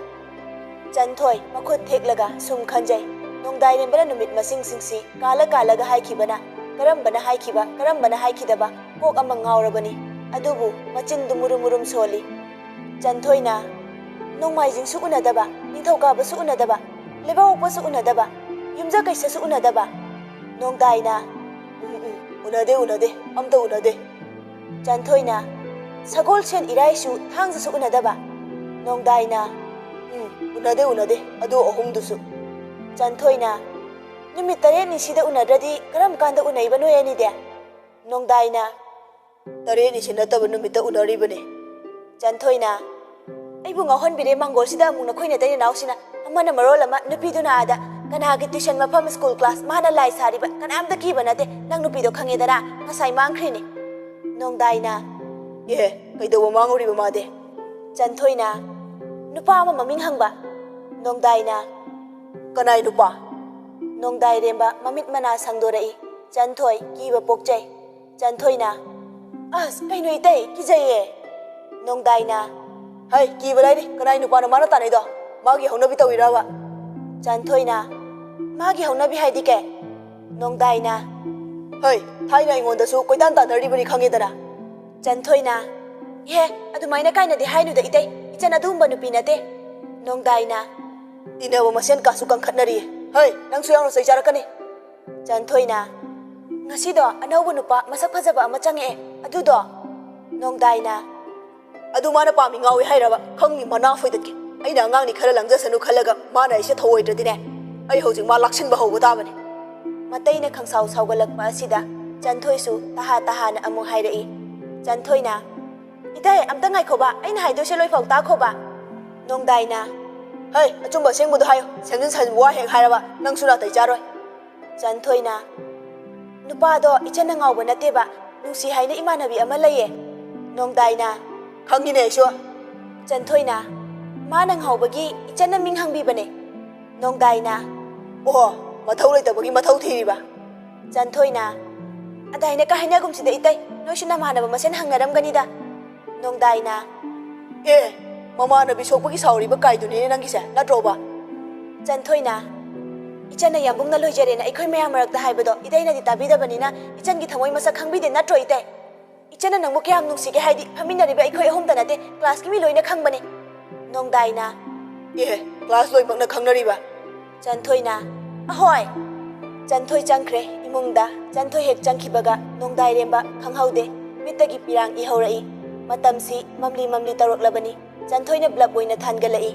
ꯆꯟꯊꯣꯏ ꯃꯈꯨꯠ ꯊꯦꯛꯂꯒ ꯁꯨꯝ ꯈꯟꯖꯩ ꯅꯣꯡꯗꯥꯏꯔꯦꯝꯕꯅ ꯅꯨꯃꯤꯠ ꯃꯁꯤꯡꯁꯤꯡꯁꯤ ꯀꯥꯜꯂꯒ ꯍꯥꯏꯈꯤꯕꯅ ꯀꯔꯝꯕꯅ ꯍꯥꯏꯈꯤꯕ ꯀꯔꯝꯕꯅ ꯍꯥꯏꯈꯤꯗꯕ ꯀꯣꯛ ꯑꯃ ꯉꯥꯎꯔꯕꯅꯤ ꯑꯗꯨꯕꯨ ꯃꯆꯤꯟꯗꯨ ꯃꯨꯔꯨꯝ ꯃꯨꯔꯨꯝ ꯁꯣꯜꯂꯤ ꯆꯟꯊꯣꯏꯅ ꯅꯣꯡꯃꯥꯏꯖꯤꯡꯁꯨ ꯎꯅꯗꯕ ꯅꯤꯡꯊꯧꯀꯥꯕꯁꯨ ꯎꯅꯗꯕ ꯂꯩꯕꯥꯛꯄꯣꯛꯄꯁꯨ ꯎꯅꯗꯕ ꯌꯨꯝꯖꯀꯩꯁꯁꯨ ꯎꯅꯗꯕ ꯅꯣꯡꯗꯥꯏꯅ ꯎꯅꯗꯦ ꯑꯝꯇ ꯎꯅꯗꯦ ꯆꯟꯊꯣꯏꯅ ꯁꯒꯣꯜꯁꯦꯟ ꯏꯔꯥꯏꯁꯨ ꯊꯥꯡꯖꯁꯨ ꯎꯅꯗꯕ ꯅꯣꯡꯗꯥꯏꯅ ꯎꯅꯗꯦ ꯑꯗꯨ ꯑꯍꯨꯝꯗꯨꯁꯨ ꯆꯟꯊꯣꯏꯅ ꯅꯨꯃꯤꯠ 8ꯅꯤꯁꯤꯗ ꯎꯅꯗ꯭ꯔꯗꯤ ꯀꯔꯝ ꯀꯥꯟꯗ ꯎꯅꯩꯕ ꯅꯣꯏ ꯑꯅꯤꯗꯤ ꯅꯣꯡꯗꯥꯏꯅ 8ꯅꯤꯁꯤ ꯅꯠꯇꯕ ꯅꯨꯃꯤꯠꯇ ꯎꯅꯔꯤꯕꯅꯤ ꯆꯟꯊꯣꯏꯅ ꯑꯩꯕꯨ ꯉꯥꯎꯍꯟꯕꯤꯔꯦ ꯃꯥꯡꯒꯣꯜꯁꯤꯗ ꯑꯃꯨꯛ ꯅꯈꯣꯏꯅ ꯇꯩꯅꯅꯥꯎꯁꯤꯅ ꯑꯃꯅ ꯃꯔꯣꯜ ꯑꯃ ꯅꯨꯄꯤꯗꯨꯅ ꯑꯥꯗ ꯀꯅꯥꯒꯤ ꯇ꯭ꯌꯨꯁꯟ ꯃꯐꯝ ꯁ꯭ꯀꯨꯜ ꯀ꯭ꯂꯥꯁ ꯃꯥꯅ ꯂꯥꯏ ꯁꯥꯔꯤꯕ ꯀꯅꯥꯝꯇ ꯀꯤꯕ ꯅꯠꯇꯦ ꯅꯪ ꯅꯨꯄꯤꯗꯣ ꯈꯪꯉꯦꯗꯅ ꯉꯁꯥꯏ ꯃꯥꯡꯈ꯭ꯔꯤꯅꯤ ꯅꯣꯡꯗꯥꯏꯅ ꯀꯩꯗꯧꯕ ꯃꯥꯡꯉꯨꯔꯤꯕ ꯃꯥꯗꯤ ꯆꯟꯊꯣꯏꯅ ꯅꯨꯄꯥ ꯑꯃ ꯃꯃꯤꯡ ꯍꯪꯕ ꯅꯣꯡꯗꯥꯏꯅ ꯀꯅꯥꯏ ꯅꯨꯄꯥ ꯅꯣꯡꯗꯥꯏꯔꯦꯝꯕ ꯃꯃꯤꯠ ꯃꯅꯥ ꯁꯪꯗꯣꯔꯛꯏ ꯆꯟꯊꯣꯏ ꯀꯤꯕ ꯄꯣꯛꯆꯩ ꯆꯟꯊꯣꯏꯅ ꯑꯁ ꯀꯩꯅꯣ ꯏꯇꯩ ꯀꯤꯖꯩꯌꯦ ꯅꯣꯡꯗꯥꯏꯅ ꯍꯩ ꯀꯤꯕ ꯂꯩꯔꯤ ꯀꯅꯥꯏ ꯅꯨꯄꯥꯅꯣ ꯃꯥꯅ ꯇꯥꯅꯩꯗꯣ ꯃꯥꯒꯤ ꯍꯧꯅꯕꯤ ꯇꯧꯏꯔꯕ ꯆꯟꯊꯣꯏꯅ ꯃꯥꯒꯤ ꯍꯧꯅꯕꯤ ꯍꯥꯏꯗꯤ ꯀꯩ ꯅꯣꯡꯗꯥꯏꯅ ꯍꯩ ꯊꯥꯏꯅ ꯑꯩꯉꯣꯟꯗꯁꯨ ꯀꯣꯏꯇꯥꯟ ꯇꯥꯟꯅꯔꯤꯕꯅꯤ ꯈꯪꯉꯦꯗꯅ ꯆꯟꯊꯣꯏꯅ ꯑꯗꯨꯃꯥꯏꯅ ꯀꯥꯏꯅꯗꯤ ꯍꯥꯏꯅꯨꯗ ꯏꯇꯩ ꯏꯆꯟ ꯑꯗꯨꯒꯨꯝꯕ ꯅꯨꯄꯤ ꯅꯠꯇꯦ ꯅꯣꯡꯗꯥꯏꯅ ꯇꯤꯟꯅꯕ ꯃꯁꯦꯟ ꯀꯥꯁꯨ ꯀꯟꯈꯠꯅꯔꯤꯌꯦ ꯍꯩ ꯅꯪꯁꯨ ꯌꯥꯎꯅ ꯆꯩ ꯆꯥꯔꯛꯀꯅꯤ ꯆꯟꯊꯣꯏꯅ ꯉꯁꯤꯗꯣ ꯑꯅꯧꯕ ꯅꯨꯄꯥ ꯃꯁꯛ ꯐꯖꯕ ꯑꯃ ꯆꯪꯉꯛꯑꯦ ꯑꯗꯨꯗꯣ ꯅꯣꯡꯗꯥꯏꯅ ꯑꯗꯨ ꯃꯥꯅ ꯄꯥꯝꯃꯤ ꯉꯥꯎꯏ ꯍꯥꯏꯔꯕ ꯈꯪꯅꯤ ꯃꯅꯥ ꯐꯣꯏꯗꯠꯀꯦ ꯑꯩꯅ ꯑꯉꯥꯡꯅꯤ ꯈꯔ ꯂꯪꯖꯁꯅꯨ ꯈꯜꯂꯒ ꯃꯥꯅ ꯑꯩꯁꯦ ꯊꯧꯑꯣꯏꯗ꯭ꯔꯗꯤꯅꯦ ꯑꯩ ꯍꯧꯖꯤꯛ ꯃꯥ ꯂꯥꯛꯁꯤꯟꯕ ꯍꯧꯕ ꯇꯥꯕꯅꯤ ꯃꯇꯩꯅ ꯈꯪꯁꯥꯎ ꯁꯥꯎꯒꯠꯂꯛꯄ ꯑꯁꯤꯗ ꯆꯟꯊꯣꯏꯁꯨ ꯇꯍꯥꯅ ꯑꯃꯨꯛ ꯍꯥꯏꯔꯛꯏ ꯆꯟꯊꯣꯏꯅ ꯏꯇꯩ ꯑꯝꯇ ꯉꯥꯏꯈꯣꯕ ꯑꯩꯅ ꯍꯥꯏꯗꯣꯏꯁꯦ ꯂꯣꯏꯐꯥꯎ ꯇꯥꯈꯣꯕ ꯅꯣꯡꯗꯥꯏꯅ ꯍꯩ ꯑꯆꯨꯝꯕ ꯑꯁꯦꯡꯕꯗꯣ ꯍꯥꯏꯌꯣ ꯁꯦꯝꯖꯤꯟ ꯁꯥꯖꯤꯟꯕ ꯋꯥ ꯍꯦꯛ ꯍꯥꯏꯔꯕ ꯅꯪꯁꯨ ꯅꯥꯇꯩ ꯆꯥꯔꯣꯏ ꯆꯟꯊꯣꯏꯅ ꯅꯨꯄꯥꯗꯣ ꯏꯆꯟꯅ ꯉꯥꯎꯕ ꯅꯠꯇꯦꯕ ꯅꯨꯡꯁꯤ ꯍꯥꯏꯅ ꯏꯃꯥꯟꯅꯕꯤ ꯑꯃ ꯂꯩꯌꯦ ꯅꯣꯡꯗꯥꯏꯅ ꯈꯪꯉꯤꯅꯦ ꯑꯩꯁꯨ ꯆꯟꯊꯣꯏꯅ ꯃꯥꯅ ꯉꯥꯎꯕꯒꯤ ꯏꯆꯟꯅ ꯃꯤꯡ ꯍꯪꯕꯤꯕꯅꯦ ꯅꯣꯡꯗꯥꯏꯅ ꯑꯣꯍꯣ ꯃꯊꯧ ꯂꯩꯇꯕꯒꯤ ꯃꯊꯧ ꯊꯤꯔꯤꯕ ꯆꯟꯊꯣꯏꯅ ꯑꯗꯥꯏꯅ ꯀꯥ ꯍꯥꯏꯅꯒꯨꯝꯁꯤꯗ ꯏꯇꯩ ꯅꯣꯏꯁꯨ ꯅꯃꯥꯟꯅꯕ ꯃꯁꯦꯟ ꯍꯪꯅꯔꯝꯒꯅꯤꯗ ꯅꯣꯡꯗꯥꯏꯅ ꯃꯃꯥꯟꯅꯕꯤ ꯁꯣꯛꯄꯒꯤ ꯁꯥꯎꯔꯤꯕ ꯀꯥꯏꯗꯨꯅꯤꯅꯦ ꯅꯪꯒꯤꯁꯦ ꯅꯠꯇ꯭ꯔꯣꯕ ꯆꯟꯊꯣꯏꯅ ꯏꯆꯟꯅ ꯌꯥꯝꯕꯨꯡꯅ ꯂꯣꯏꯖꯔꯦꯅ ꯑꯩꯈꯣꯏ ꯃꯌꯥꯝ ꯃꯔꯛꯇ ꯍꯥꯏꯕꯗꯣ ꯏꯇꯩꯅꯗꯤ ꯇꯥꯕꯤꯗꯕꯅꯤꯅ ꯏꯆꯟꯒꯤ ꯊꯃꯣꯏ ꯃꯁꯛ ꯈꯪꯕꯤꯗꯦ ꯅꯠꯇ꯭ꯔꯣ ꯏꯇꯩ ꯏꯆꯟꯅ ꯅꯪꯕꯨ ꯀꯌꯥꯝ ꯅꯨꯡꯁꯤꯒꯦ ꯍꯥꯏꯗꯤ ꯐꯝꯃꯤꯟꯅꯔꯤꯕ ꯑꯩꯈꯣꯏ ꯑꯍꯨꯝꯇ ꯅꯠꯇꯦ ꯀ꯭ꯂꯥꯁꯀꯤ ꯃꯤ ꯂꯣꯏꯅ ꯈꯪꯕꯅꯤ ꯅꯣꯡꯗꯥꯏꯅ ꯀ꯭ꯂꯥꯁ ꯂꯣꯏꯅꯃꯛꯅ ꯈꯪꯅꯔꯤꯕ ꯆꯟꯊꯣꯏꯅ ꯑꯍꯣꯏ ꯆꯟꯊꯣꯏ ꯆꯪꯈ꯭ꯔꯦ ꯏꯃꯨꯡꯗ ꯆꯟꯊꯣꯏ ꯍꯦꯛ ꯆꯪꯈꯤꯕꯒ ꯅꯣꯡꯗꯥꯏꯔꯦꯝꯕ ꯈꯪꯍꯧꯗꯦ ꯃꯤꯠꯇꯒꯤ ꯄꯤꯔꯥꯡ ꯏꯍꯧꯔꯛꯏ ꯃꯇꯝꯁꯤ ꯃꯝꯂꯤ ꯇꯧꯔꯛꯂꯕꯅꯤ ꯆꯟꯊꯣꯏꯅ ꯕ꯭ꯂꯕ ꯑꯣꯏꯅ ꯊꯥꯟꯒꯠꯂꯛꯏ